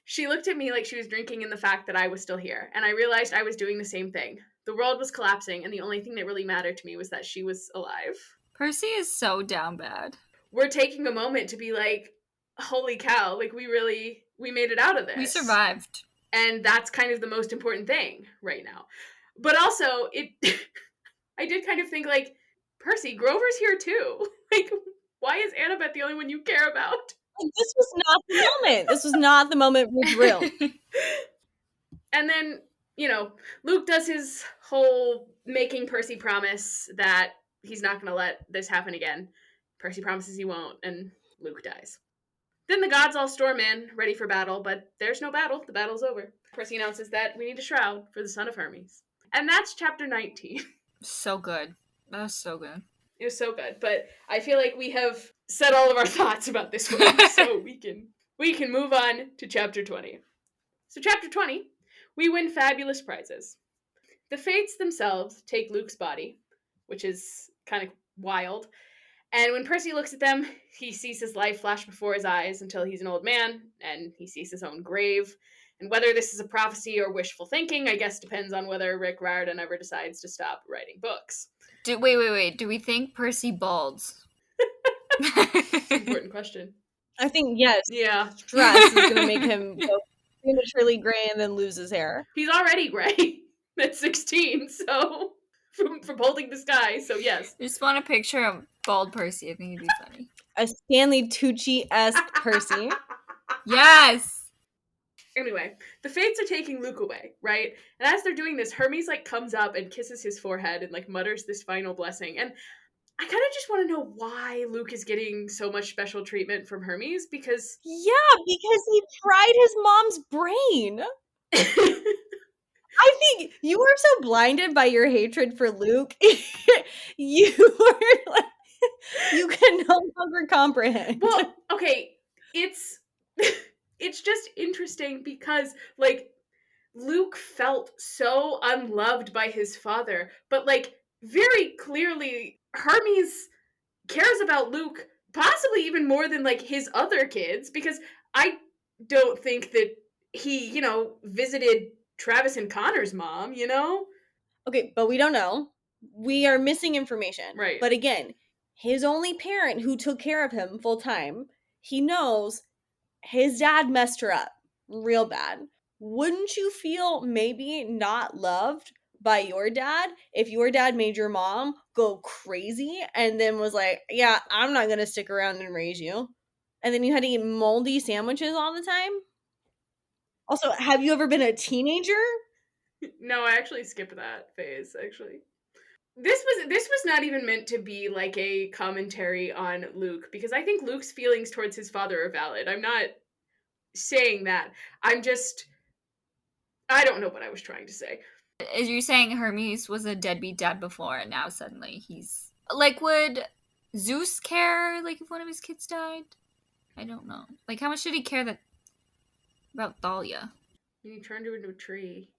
"She looked at me like she was drinking in the fact that I was still here, and I realized I was doing the same thing. The world was collapsing, and the only thing that really mattered to me was that she was alive." Percy is so down bad. We're taking a moment to be like, holy cow, like we made it out of this. We survived. And that's kind of the most important thing right now. But also, I did kind of think, like, Percy, Grover's here too. Like, why is Annabeth the only one you care about? Like, this was not the moment. This was not the moment for drill. And then, you know, Luke does his whole making Percy promise that he's not going to let this happen again. Percy promises he won't, and Luke dies. Then the gods all storm in, ready for battle, but there's no battle. The battle's over. Percy announces that we need a shroud for the son of Hermes. And that's chapter 19. So good. That was so good. It was so good, but I feel like we have said all of our thoughts about this one, so we can move on to chapter 20. So chapter 20, we win fabulous prizes. The Fates themselves take Luke's body, which is kind of wild, and when Percy looks at them, he sees his life flash before his eyes until he's an old man, and he sees his own grave. And whether this is a prophecy or wishful thinking, I guess depends on whether Rick Riordan ever decides to stop writing books. Wait. Do we think Percy balds? Important question. I think, yes. Yeah. Stress is going to make him go prematurely gray and then lose his hair. He's already gray at 16, so from holding the sky, so yes. I just want a picture of bald Percy. I think it'd be funny. A Stanley Tucci-esque Percy. Yes! Anyway, the Fates are taking Luke away, right? And as they're doing this, Hermes, like, comes up and kisses his forehead and, like, mutters this final blessing. And I kind of just want to know why Luke is getting so much special treatment from Hermes, because... Yeah, because he fried his mom's brain. I think you are so blinded by your hatred for Luke. You are like, you can no longer comprehend. Well, okay, it's just interesting because, like, Luke felt so unloved by his father, but, like, very clearly Hermes cares about Luke possibly even more than, like, his other kids, because I don't think that he, you know, visited Travis and Connor's mom, you know? Okay, but we don't know. We are missing information. Right. But again, his only parent who took care of him full time, he knows his dad messed her up real bad. Wouldn't you feel maybe not loved by your dad if your dad made your mom go crazy and then was like, yeah, I'm not going to stick around and raise you? And then you had to eat moldy sandwiches all the time? Also, have you ever been a teenager? No, I actually skipped that phase, actually. This was not even meant to be like a commentary on Luke, because I think Luke's feelings towards his father are valid. I'm not saying that. I don't know what I was trying to say. As you're saying, Hermes was a deadbeat dad before, and now suddenly he's... Like, would Zeus care, like, if one of his kids died? I don't know. Like, how much did he care about Thalia? When you turned her into a tree,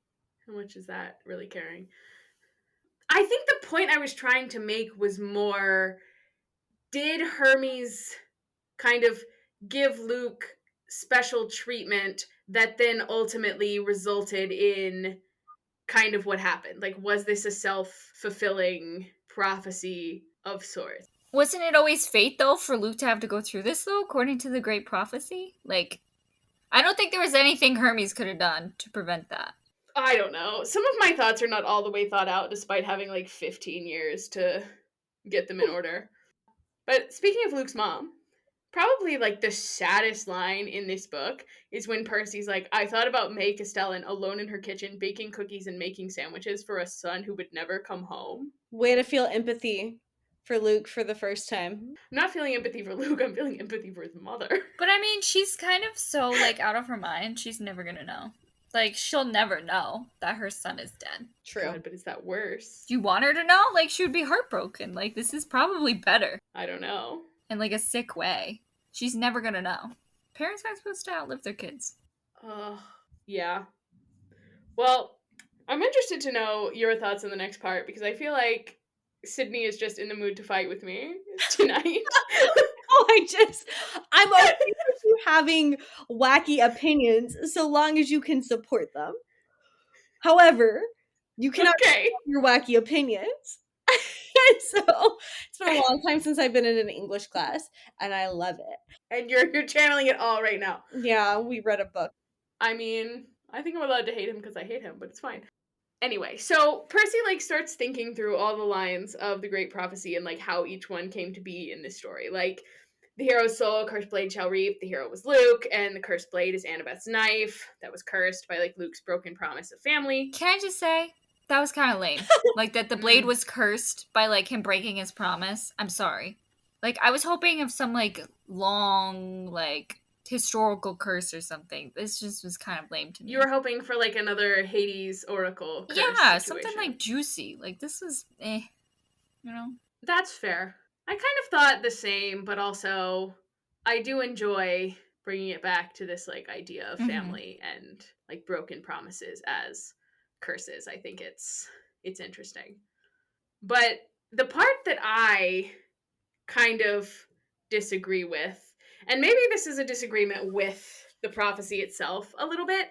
how much is that really caring? I think the point I was trying to make was more, did Hermes kind of give Luke special treatment that then ultimately resulted in kind of what happened. Like, was this a self-fulfilling prophecy of sorts? Wasn't it always fate, though, for Luke to have to go through this, though, according to the Great Prophecy? Like, I don't think there was anything Hermes could have done to prevent that. I don't know. Some of my thoughts are not all the way thought out, despite having like 15 years to get them in order. But speaking of Luke's mom, probably like the saddest line in this book is when Percy's like, I thought about May Castellan alone in her kitchen, baking cookies and making sandwiches for a son who would never come home. Way to feel empathy for Luke for the first time. I'm not feeling empathy for Luke, I'm feeling empathy for his mother. But I mean, she's kind of so, like, out of her mind, she's never gonna know. Like, she'll never know that her son is dead. True. God, but is that worse? Do you want her to know? Like, she would be heartbroken. Like, this is probably better. I don't know. In, like, a sick way. She's never gonna know. Parents aren't supposed to outlive their kids. Yeah. Well, I'm interested to know your thoughts on the next part, because I feel like Sydney is just in the mood to fight with me tonight. I'm okay with you having wacky opinions so long as you can support them. However, you cannot have your wacky opinions. So it's been a long time since I've been in an English class, and I love it. And you're channeling it all right now. Yeah, we read a book. I mean, I think I'm allowed to hate him because I hate him, but it's fine. Anyway, so Percy like starts thinking through all the lines of the Great Prophecy and like how each one came to be in this story. Like, the hero's soul, a cursed blade shall reap. The hero was Luke, and the cursed blade is Annabeth's knife that was cursed by like Luke's broken promise of family. Can I just say, that was kind of lame. Like, that the blade was cursed by, like, him breaking his promise. I'm sorry. Like, I was hoping of some, like, long, like, historical curse or something. This just was kind of lame to me. You were hoping for, like, another Hades oracle curse Yeah, situation. something, like, juicy. Like, this was, you know? That's fair. I kind of thought the same, but also I do enjoy bringing it back to this, like, idea of family and, like, broken promises as curses. I think it's interesting. But the part that I kind of disagree with, and maybe this is a disagreement with the prophecy itself a little bit,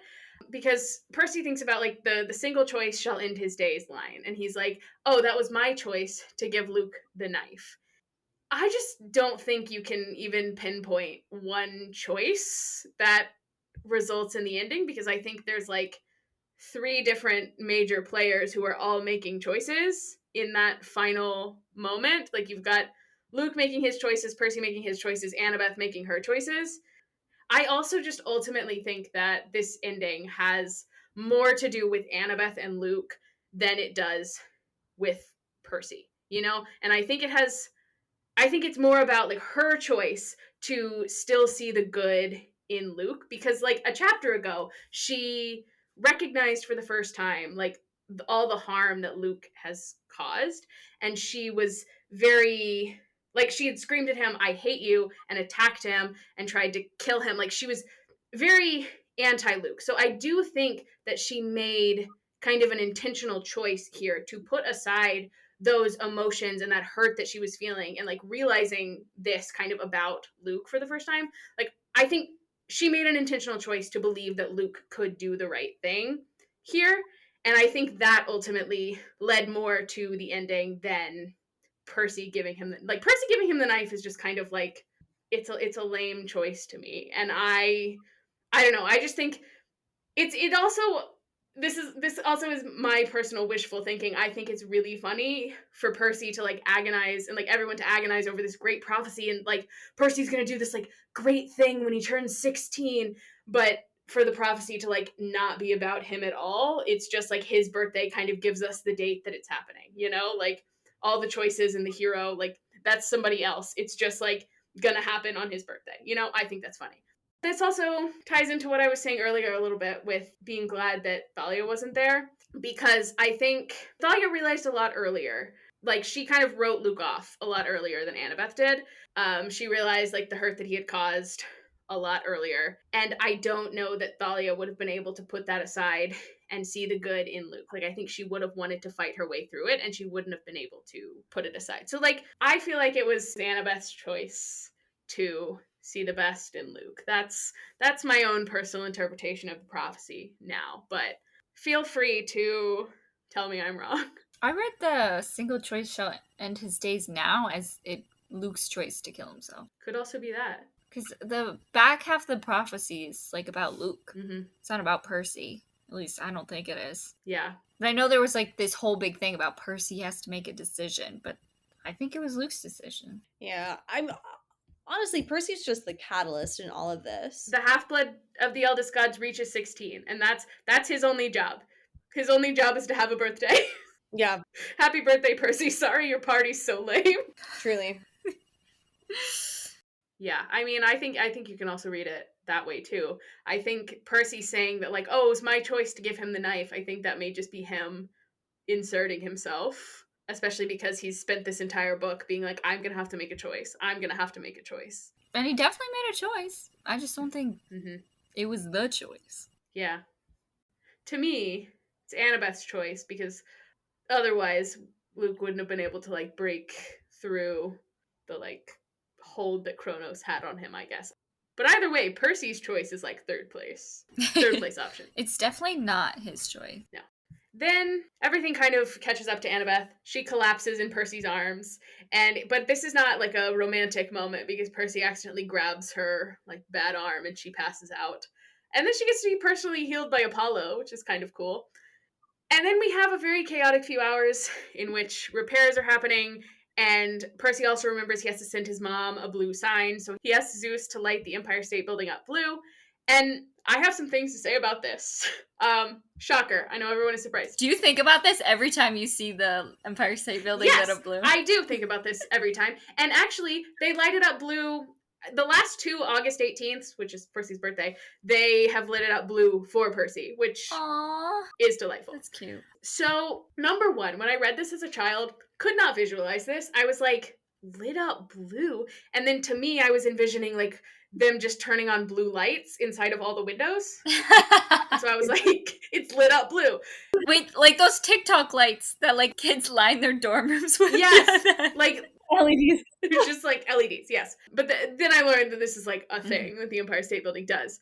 because Percy thinks about like the single choice shall end his days line, and he's like, oh, that was my choice to give Luke the knife. I just don't think you can even pinpoint one choice that results in the ending, because I think there's like 3 different major players who are all making choices in that final moment. Like, you've got Luke making his choices, Percy making his choices, Annabeth making her choices. I also just ultimately think that this ending has more to do with Annabeth and Luke than it does with Percy, you know? And I think it's more about like her choice to still see the good in Luke, because like a chapter ago, she recognized for the first time like all the harm that Luke has caused, and she was very like, she had screamed at him, I hate you, and attacked him and tried to kill him. Like, she was very anti-Luke. So I do think that she made kind of an intentional choice here to put aside those emotions and that hurt that she was feeling, and like realizing this kind of about Luke for the first time. Like, I think she made an intentional choice to believe that Luke could do the right thing here. And I think that ultimately led more to the ending than Percy giving him the knife is just kind of like, it's a lame choice to me. And I don't know. I just think it also, this also is my personal wishful thinking. I think it's really funny for Percy to like agonize, and like everyone to agonize over this great prophecy, and like Percy's gonna do this like great thing when he turns 16, but for the prophecy to like not be about him at all. It's just like his birthday kind of gives us the date that it's happening, you know? Like, all the choices in the hero, like, that's somebody else. It's just like gonna happen on his birthday, you know? I think that's funny. This also ties into what I was saying earlier a little bit with being glad that Thalia wasn't there, because I think Thalia realized a lot earlier. Like, she kind of wrote Luke off a lot earlier than Annabeth did. She realized like the hurt that he had caused a lot earlier, and I don't know that Thalia would have been able to put that aside and see the good in Luke. Like, I think she would have wanted to fight her way through it, and she wouldn't have been able to put it aside. So like, I feel like it was Annabeth's choice to see the best in Luke. That's my own personal interpretation of the prophecy now. But feel free to tell me I'm wrong. I read the single choice shall end his days now as Luke's choice to kill himself. Could also be that. Because the back half of the prophecy is like about Luke. Mm-hmm. It's not about Percy. At least I don't think it is. Yeah. But I know there was like this whole big thing about Percy has to make a decision, but I think it was Luke's decision. Yeah, honestly, Percy's just the catalyst in all of this. The half-blood of the eldest gods reaches 16, and that's his only job. His only job is to have a birthday. Yeah. Happy birthday, Percy. Sorry your party's so lame. Truly. Yeah, I mean, I think you can also read it that way too. I think Percy saying that, like, oh, it's my choice to give him the knife, I think that may just be him inserting himself, especially because he's spent this entire book being like, I'm gonna have to make a choice. I'm gonna have to make a choice. And he definitely made a choice. I just don't think it was the choice. Yeah. To me, it's Annabeth's choice, because otherwise Luke wouldn't have been able to, like, break through the, like, hold that Kronos had on him, I guess. But either way, Percy's choice is, like, third place option. It's definitely not his choice. No. Then everything kind of catches up to Annabeth. She collapses in Percy's arms, but this is not like a romantic moment, because Percy accidentally grabs her, like, bad arm and she passes out. And then she gets to be personally healed by Apollo, which is kind of cool. And then we have a very chaotic few hours in which repairs are happening, and Percy also remembers he has to send his mom a blue sign, so he asks Zeus to light the Empire State Building up blue. And I have some things to say about this. Shocker. I know everyone is surprised. Do you think about this every time you see the Empire State Building lit up blue? I do think about this every time. And actually, they light it up blue. The last two, August 18th, which is Percy's birthday, they have lit it up blue for Percy, which is delightful. That's cute. So, number one, when I read this as a child, could not visualize this. I was like, lit up blue? And then to me, I was envisioning, like, them just turning on blue lights inside of all the windows. So I was like, it's lit up blue. Wait, like those TikTok lights that, like, kids line their dorm rooms with? Yes, like LEDs. It's just like LEDs, yes. But then I learned that this is like a thing that the Empire State Building does.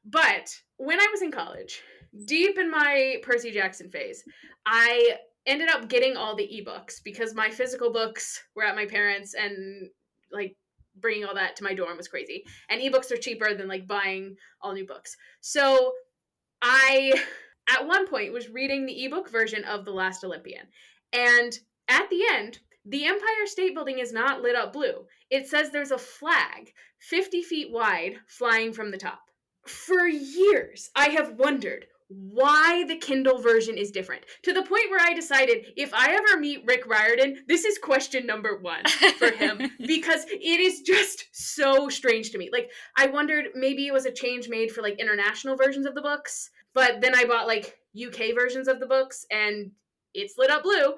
But when I was in college, deep in my Percy Jackson phase, I ended up getting all the ebooks because my physical books were at my parents', and, like, bringing all that to my dorm was crazy. And ebooks are cheaper than, like, buying all new books. So I, at one point, was reading the ebook version of The Last Olympian. And at the end, the Empire State Building is not lit up blue. It says there's a flag 50 feet wide flying from the top. For years, I have wondered why the Kindle version is different, to the point where I decided if I ever meet Rick Riordan, this is question number one for him, because it is just so strange to me. Like, I wondered maybe it was a change made for, like, international versions of the books, but then I bought, like, UK versions of the books, and it's lit up blue.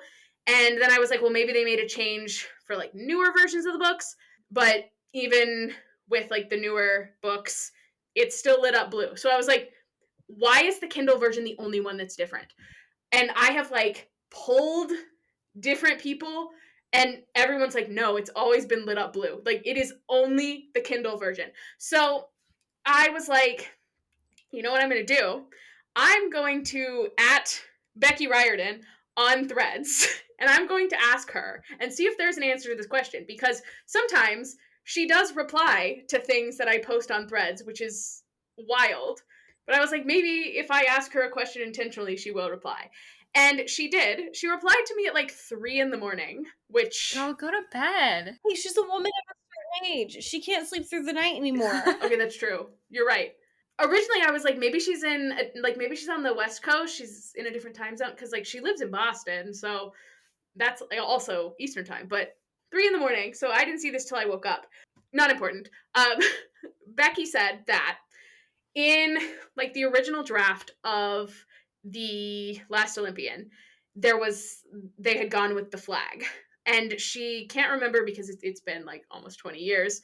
And then I was like, well, maybe they made a change for, like, newer versions of the books, but even with, like, the newer books, it's still lit up blue. So I was like, why is the Kindle version the only one that's different? And I have, like, polled different people, and everyone's like, no, it's always been lit up blue. Like, it is only the Kindle version. So I was like, you know what I'm going to do? I'm going to @ Becky Riordan on Threads, and I'm going to ask her and see if there's an answer to this question, because sometimes she does reply to things that I post on Threads, which is wild. But I was like, maybe if I ask her a question intentionally, she will reply. And she did. She replied to me at like 3 a.m, which... Girl, go to bed. Hey, she's a woman of a certain age. She can't sleep through the night anymore. Okay, that's true. You're right. Originally, I was like, maybe she's on the West Coast. She's in a different time zone, because, like, she lives in Boston, so that's also Eastern time. But 3 a.m, so I didn't see this till I woke up. Not important. Becky said that in, like, the original draft of The Last Olympian, they had gone with the flag. And she can't remember, because it's been, like, almost 20 years.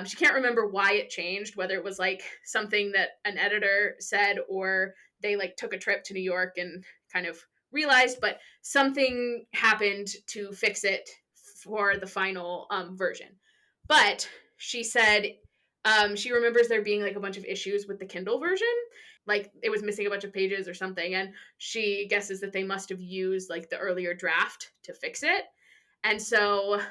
She can't remember why it changed, whether it was, like, something that an editor said, or they, like, took a trip to New York and kind of realized, but something happened to fix it for the final version. But she said she remembers there being, like, a bunch of issues with the Kindle version, like it was missing a bunch of pages or something, and she guesses that they must have used like the earlier draft to fix it. And so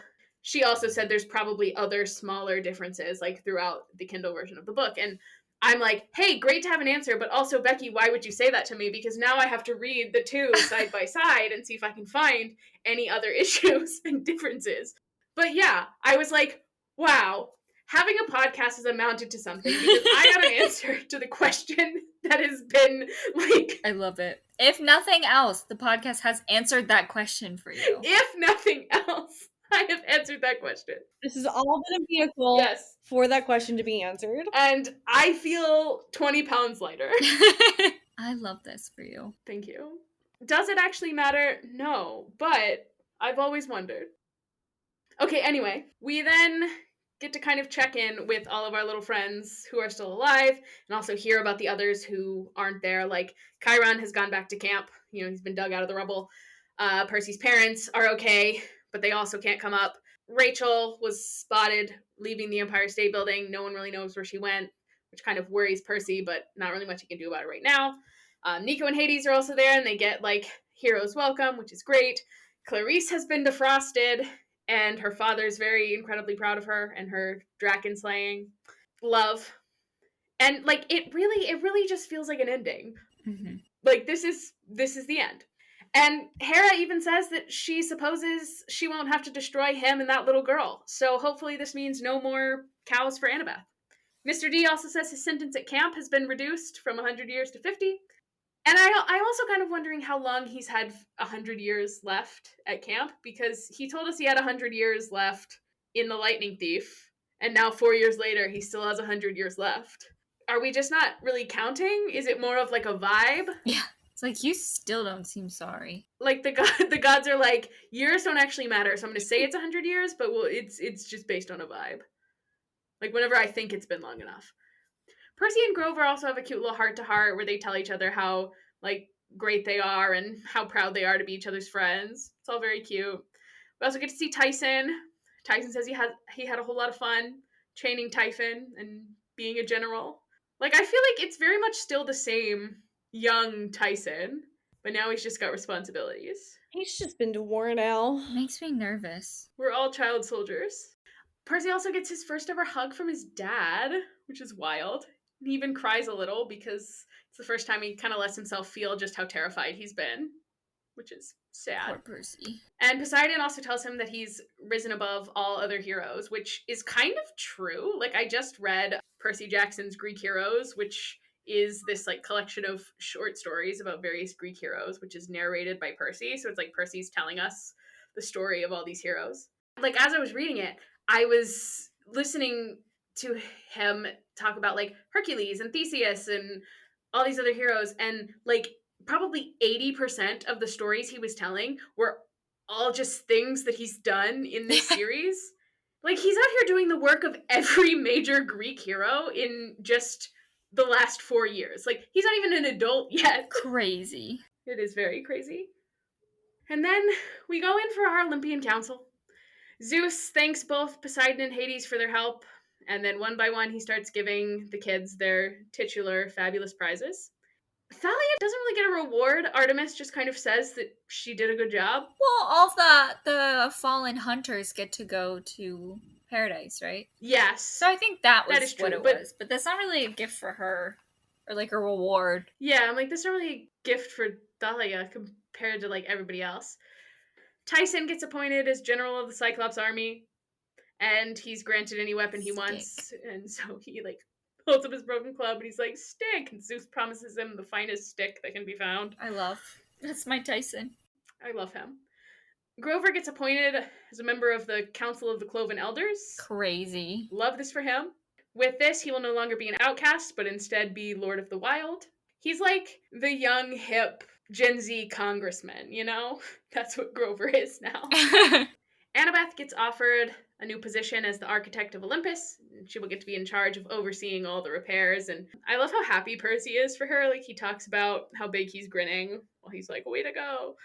she also said there's probably other smaller differences like throughout the Kindle version of the book. And I'm like, hey, great to have an answer, but also, Becky, why would you say that to me? Because now I have to read the two side by side and see if I can find any other issues and differences. But yeah, I was like, wow, having a podcast has amounted to something because I got an answer to the question that has been like... I love it. If nothing else, the podcast has answered that question for you. If nothing else, I have answered that question. This has all been a vehicle Yes. for that question to be answered. And I feel 20 pounds lighter. I love this for you. Thank you. Does it actually matter? No, but I've always wondered. Okay, anyway, we then get to kind of check in with all of our little friends who are still alive and also hear about the others who aren't there. Like, Chiron has gone back to camp. You know, he's been dug out of the rubble. Percy's parents are okay, but they also can't come up. Rachel was spotted leaving the Empire State Building. No one really knows where she went, which kind of worries Percy, but not really much he can do about it right now. Nico and Hades are also there, and they get, like, hero's welcome, which is great. Clarice has been defrosted, and her father's very incredibly proud of her and her draken slaying. Love. And, like, it really just feels like an ending. Mm-hmm. Like, this is the end. And Hera even says that she supposes she won't have to destroy him and that little girl. So hopefully this means no more cows for Annabeth. Mr. D also says his sentence at camp has been reduced from 100 years to 50. And I'm also kind of wondering how long he's had 100 years left at camp, because he told us he had 100 years left in The Lightning Thief, and now 4 years later he still has 100 years left. Are we just not really counting? Is it more of like a vibe? Yeah. It's like, you still don't seem sorry. Like the gods are like, years don't actually matter, so I'm going to say it's 100 years, but it's just based on a vibe. Like, whenever I think it's been long enough. Percy and Grover also have a cute little heart-to-heart where they tell each other how, like, great they are and how proud they are to be each other's friends. It's all very cute. We also get to see Tyson. Tyson says he had a whole lot of fun training Typhon and being a general. Like, I feel like it's very much still the same young Tyson, but now he's just got responsibilities. He's just been to war now. Makes me nervous. We're all child soldiers. Percy also gets his first ever hug from his dad, which is wild. He even cries a little because it's the first time he kind of lets himself feel just how terrified he's been, which is sad. Poor Percy. And Poseidon also tells him that he's risen above all other heroes, which is kind of true. Like, I just read Percy Jackson's Greek Heroes, which is this, like, collection of short stories about various Greek heroes, which is narrated by Percy. So it's like Percy's telling us the story of all these heroes. Like, as I was reading it, I was listening to him talk about, like, Hercules and Theseus and all these other heroes, and, like, probably 80% of the stories he was telling were all just things that he's done in this series. Like, he's out here doing the work of every major Greek hero in just the last 4 years. Like, he's not even an adult yet. Crazy. It is very crazy. And then we go in for our Olympian Council. Zeus thanks both Poseidon and Hades for their help, and then one by one he starts giving the kids their titular fabulous prizes. Thalia doesn't really get a reward. Artemis just kind of says that she did a good job. Well, all the fallen hunters get to go to paradise, right? Yes. So I think that was is true, what it was. But that's not really a gift for her. Or, like, a reward. Yeah, I'm like, this is not really a gift for Thalia compared to, like, everybody else. Tyson gets appointed as general of the Cyclops army, and he's granted any weapon he wants. And so he, like, holds up his broken club, and he's like, stick! And Zeus promises him the finest stick that can be found. That's my Tyson. I love him. Grover gets appointed as a member of the Council of the Cloven Elders. Crazy. Love this for him. With this, he will no longer be an outcast, but instead be Lord of the Wild. He's like the young, hip, Gen Z congressman, you know? That's what Grover is now. Annabeth gets offered a new position as the architect of Olympus. She will get to be in charge of overseeing all the repairs. And I love how happy Percy is for her. Like, he talks about how big he's grinning while he's like, way to go.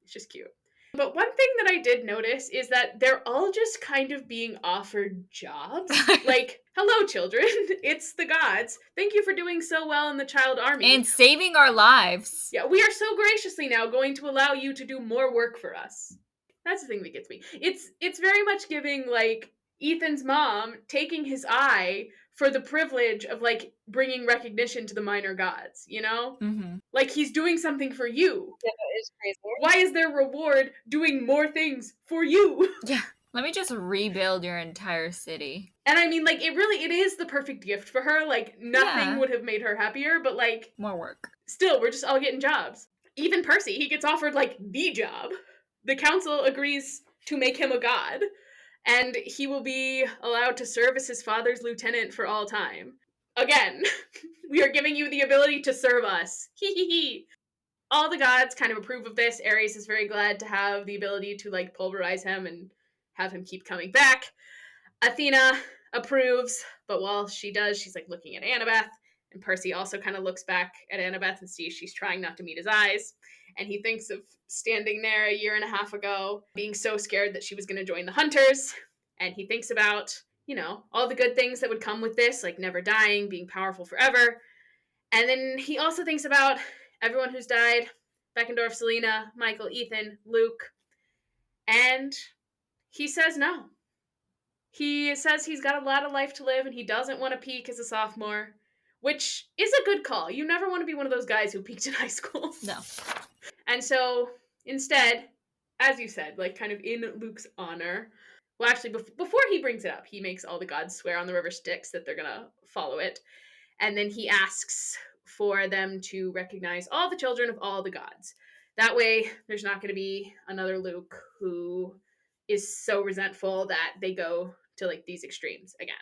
It's just cute. But one thing that I did notice is that they're all just kind of being offered jobs. Like, hello, children. It's the gods. Thank you for doing so well in the child army. And saving our lives. Yeah, we are so graciously now going to allow you to do more work for us. That's the thing that gets me. It's very much giving, like, Ethan's mom taking his eye for the privilege of, like, bringing recognition to the minor gods, you know? Mm-hmm. Like, he's doing something for you. Yeah, it's crazy. Why is their reward doing more things for you? Yeah. Let me just rebuild your entire city. And I mean, like, it is the perfect gift for her. Like, nothing would have made her happier, but, like, more work. Still, we're just all getting jobs. Even Percy, he gets offered, like, the job. The council agrees to make him a god, and he will be allowed to serve as his father's lieutenant for all time. Again, we are giving you the ability to serve us. Hee hee hee. All the gods kind of approve of this. Ares is very glad to have the ability to, like, pulverize him and have him keep coming back. Athena approves, but while she does, she's, like, looking at Annabeth. And Percy also kind of looks back at Annabeth and sees she's trying not to meet his eyes. And he thinks of standing there a year and a half ago, being so scared that she was going to join the Hunters. And he thinks about, you know, all the good things that would come with this, like never dying, being powerful forever. And then he also thinks about everyone who's died: Beckendorf, Selena, Michael, Ethan, Luke. And he says no. He says he's got a lot of life to live and he doesn't want to peak as a sophomore, which is a good call. You never want to be one of those guys who peaked in high school. No. And so instead, as you said, like kind of in Luke's honor, well, actually, before he brings it up, he makes all the gods swear on the river Styx that they're going to follow it. And then he asks for them to recognize all the children of all the gods. That way, there's not going to be another Luke who is so resentful that they go to like these extremes again.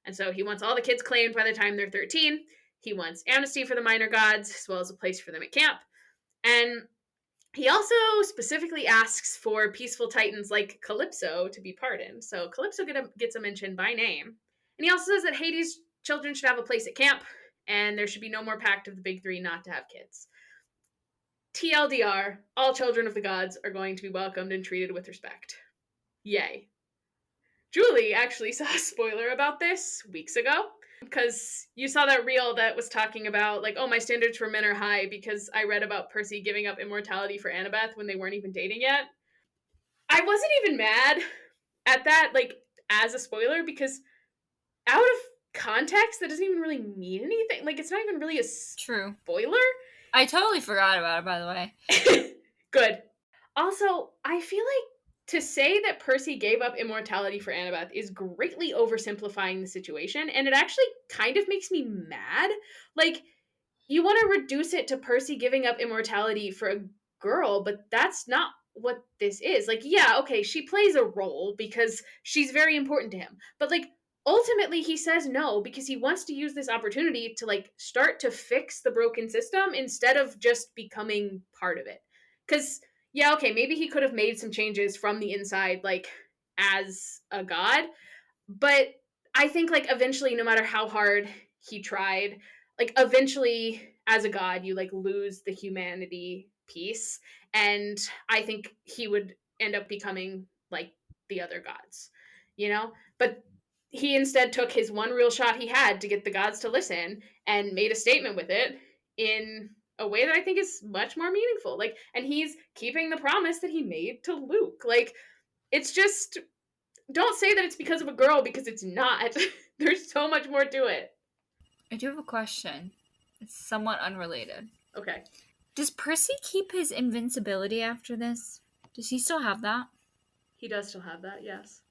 And so he wants all the kids claimed by the time they're 13. He wants amnesty for the minor gods, as well as a place for them at camp. And he also specifically asks for peaceful titans like Calypso to be pardoned. So Calypso gets a mention by name. And he also says that Hades' children should have a place at camp, and there should be no more pact of the big three not to have kids. TLDR, all children of the gods are going to be welcomed and treated with respect. Yay. Julie actually saw a spoiler about this weeks ago, because you saw that reel that was talking about, like, oh, my standards for men are high because I read about Percy giving up immortality for Annabeth when they weren't even dating yet. I wasn't even mad at that, like, as a spoiler, because out of context, that doesn't even really mean anything. Like, it's not even really a True. spoiler. I totally forgot about it, by the way. Good. Also, I feel like to say that Percy gave up immortality for Annabeth is greatly oversimplifying the situation, and it actually kind of makes me mad. Like, you want to reduce it to Percy giving up immortality for a girl, but that's not what this is. Like, yeah, okay, she plays a role because she's very important to him, but like, ultimately he says no because he wants to use this opportunity to like start to fix the broken system instead of just becoming part of it. Because yeah, okay, maybe he could have made some changes from the inside, like as a god, but I think like eventually, no matter how hard he tried, like eventually as a god, you like lose the humanity piece, and I think he would end up becoming like the other gods, you know? But he instead took his one real shot he had to get the gods to listen and made a statement with it in a way that I think is much more meaningful. Like, and he's keeping the promise that he made to Luke. Like, it's just, don't say that it's because of a girl, because it's not. There's so much more to it. I do have a question. It's somewhat unrelated. Okay. Does Percy keep his invincibility after this? Does he still have that? He does still have that, yes.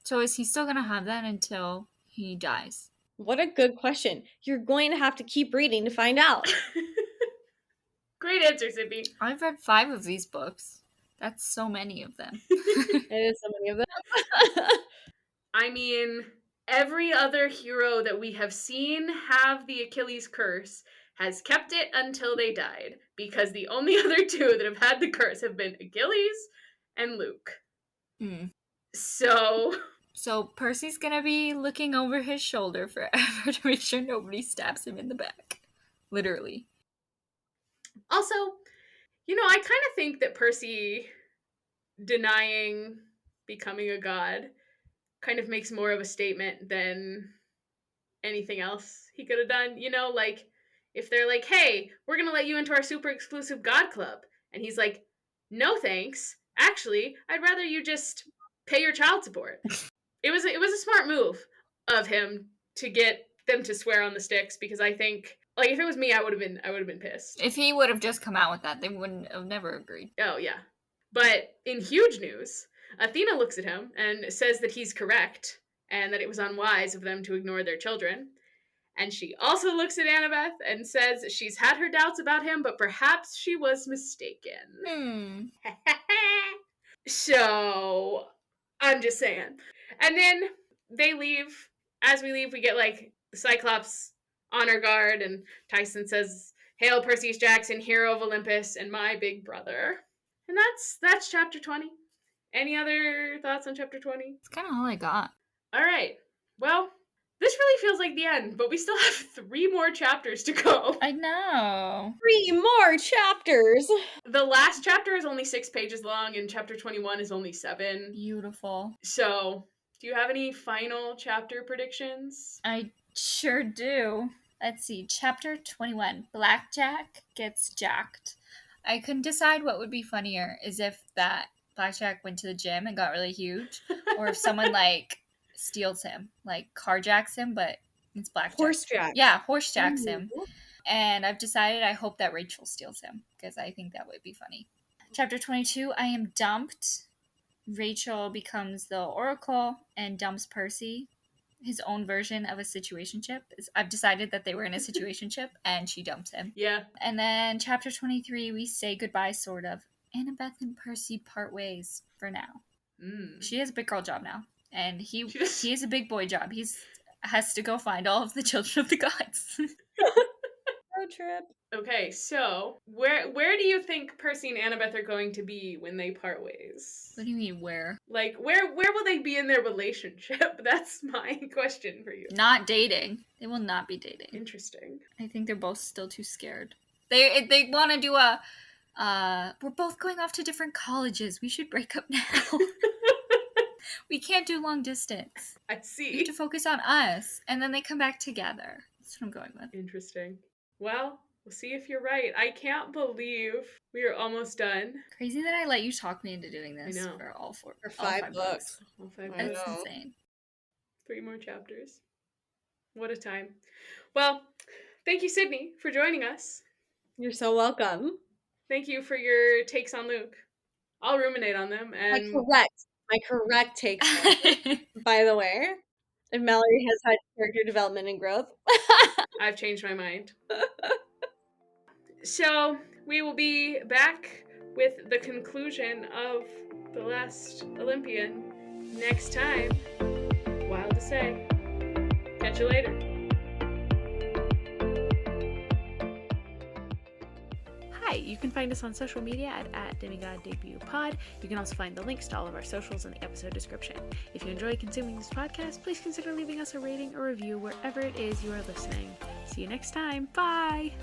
So is he still going to have that until he dies? What a good question. You're going to have to keep reading to find out. Great answer, Sydney. I've read 5 of these books. That's so many of them. It is so many of them. I mean, every other hero that we have seen have the Achilles curse has kept it until they died, because the only other two that have had the curse have been Achilles and Luke. So Percy's gonna be looking over his shoulder forever to make sure nobody stabs him in the back. Literally. Also, you know, I kind of think that Percy denying becoming a god kind of makes more of a statement than anything else he could have done. You know, like if they're like, hey, we're going to let you into our super exclusive god club. And he's like, no thanks. Actually, I'd rather you just pay your child support. It was a smart move of him to get them to swear on the sticks, because I think, like, if it was me, I would have been pissed. If he would have just come out with that, they wouldn't have never agreed. Oh yeah. But in huge news, Athena looks at him and says that he's correct and that it was unwise of them to ignore their children. And she also looks at Annabeth and says she's had her doubts about him, but perhaps she was mistaken. So, I'm just saying. And then they leave. As we leave, we get, like, the Cyclops honor guard, and Tyson says, "Hail Percy Jackson, hero of Olympus, and my big brother." And that's chapter 20. Any other thoughts on chapter 20? It's kind of all I got. All right. Well, this really feels like the end, but we still have 3 more chapters to go. I know. 3 more chapters. The last chapter is only 6 pages long, and chapter 21 is only 7. Beautiful. So, do you have any final chapter predictions? I sure do. Let's see. Chapter 21. Blackjack gets jacked. I couldn't decide what would be funnier, is if that Blackjack went to the gym and got really huge, or if someone, like, steals him, like carjacks him, but it's Blackjack. Horsejack. Yeah, horsejacks him. And I've decided I hope that Rachel steals him, because I think that would be funny. Chapter 22, I am dumped. Rachel becomes the Oracle and dumps Percy. His own version of a situationship. I've decided that they were in a situationship, and she dumps him. Yeah. And then chapter 23, we say goodbye, sort of. Annabeth and Percy part ways for now. She has a big girl job now. And he has a big boy job. He has to go find all of the children of the gods. Road trip. Okay, so where do you think Percy and Annabeth are going to be when they part ways? What do you mean, where? Like, where will they be in their relationship? That's my question for you. Not dating. They will not be dating. Interesting. I think they're both still too scared. They want to do we're both going off to different colleges. We should break up now. We can't do long distance. I see. We have to focus on us. And then they come back together. That's what I'm going with. Interesting. Well, we'll see if you're right. I can't believe we are almost done. Crazy that I let you talk me into doing this for all 5 books. All 5 books. That's insane. 3 more chapters. What a time. Well, thank you, Sydney, for joining us. You're so welcome. Thank you for your takes on Luke. I'll ruminate on them. And My correct take, by the way. And Mallory has had character development and growth. I've changed my mind. So, we will be back with the conclusion of The Last Olympian next time. Wild to say. Catch you later. Hi, you can find us on social media at @DemigodDebutPod. You can also find the links to all of our socials in the episode description. If you enjoy consuming this podcast, please consider leaving us a rating or review wherever it is you are listening. See you next time. Bye!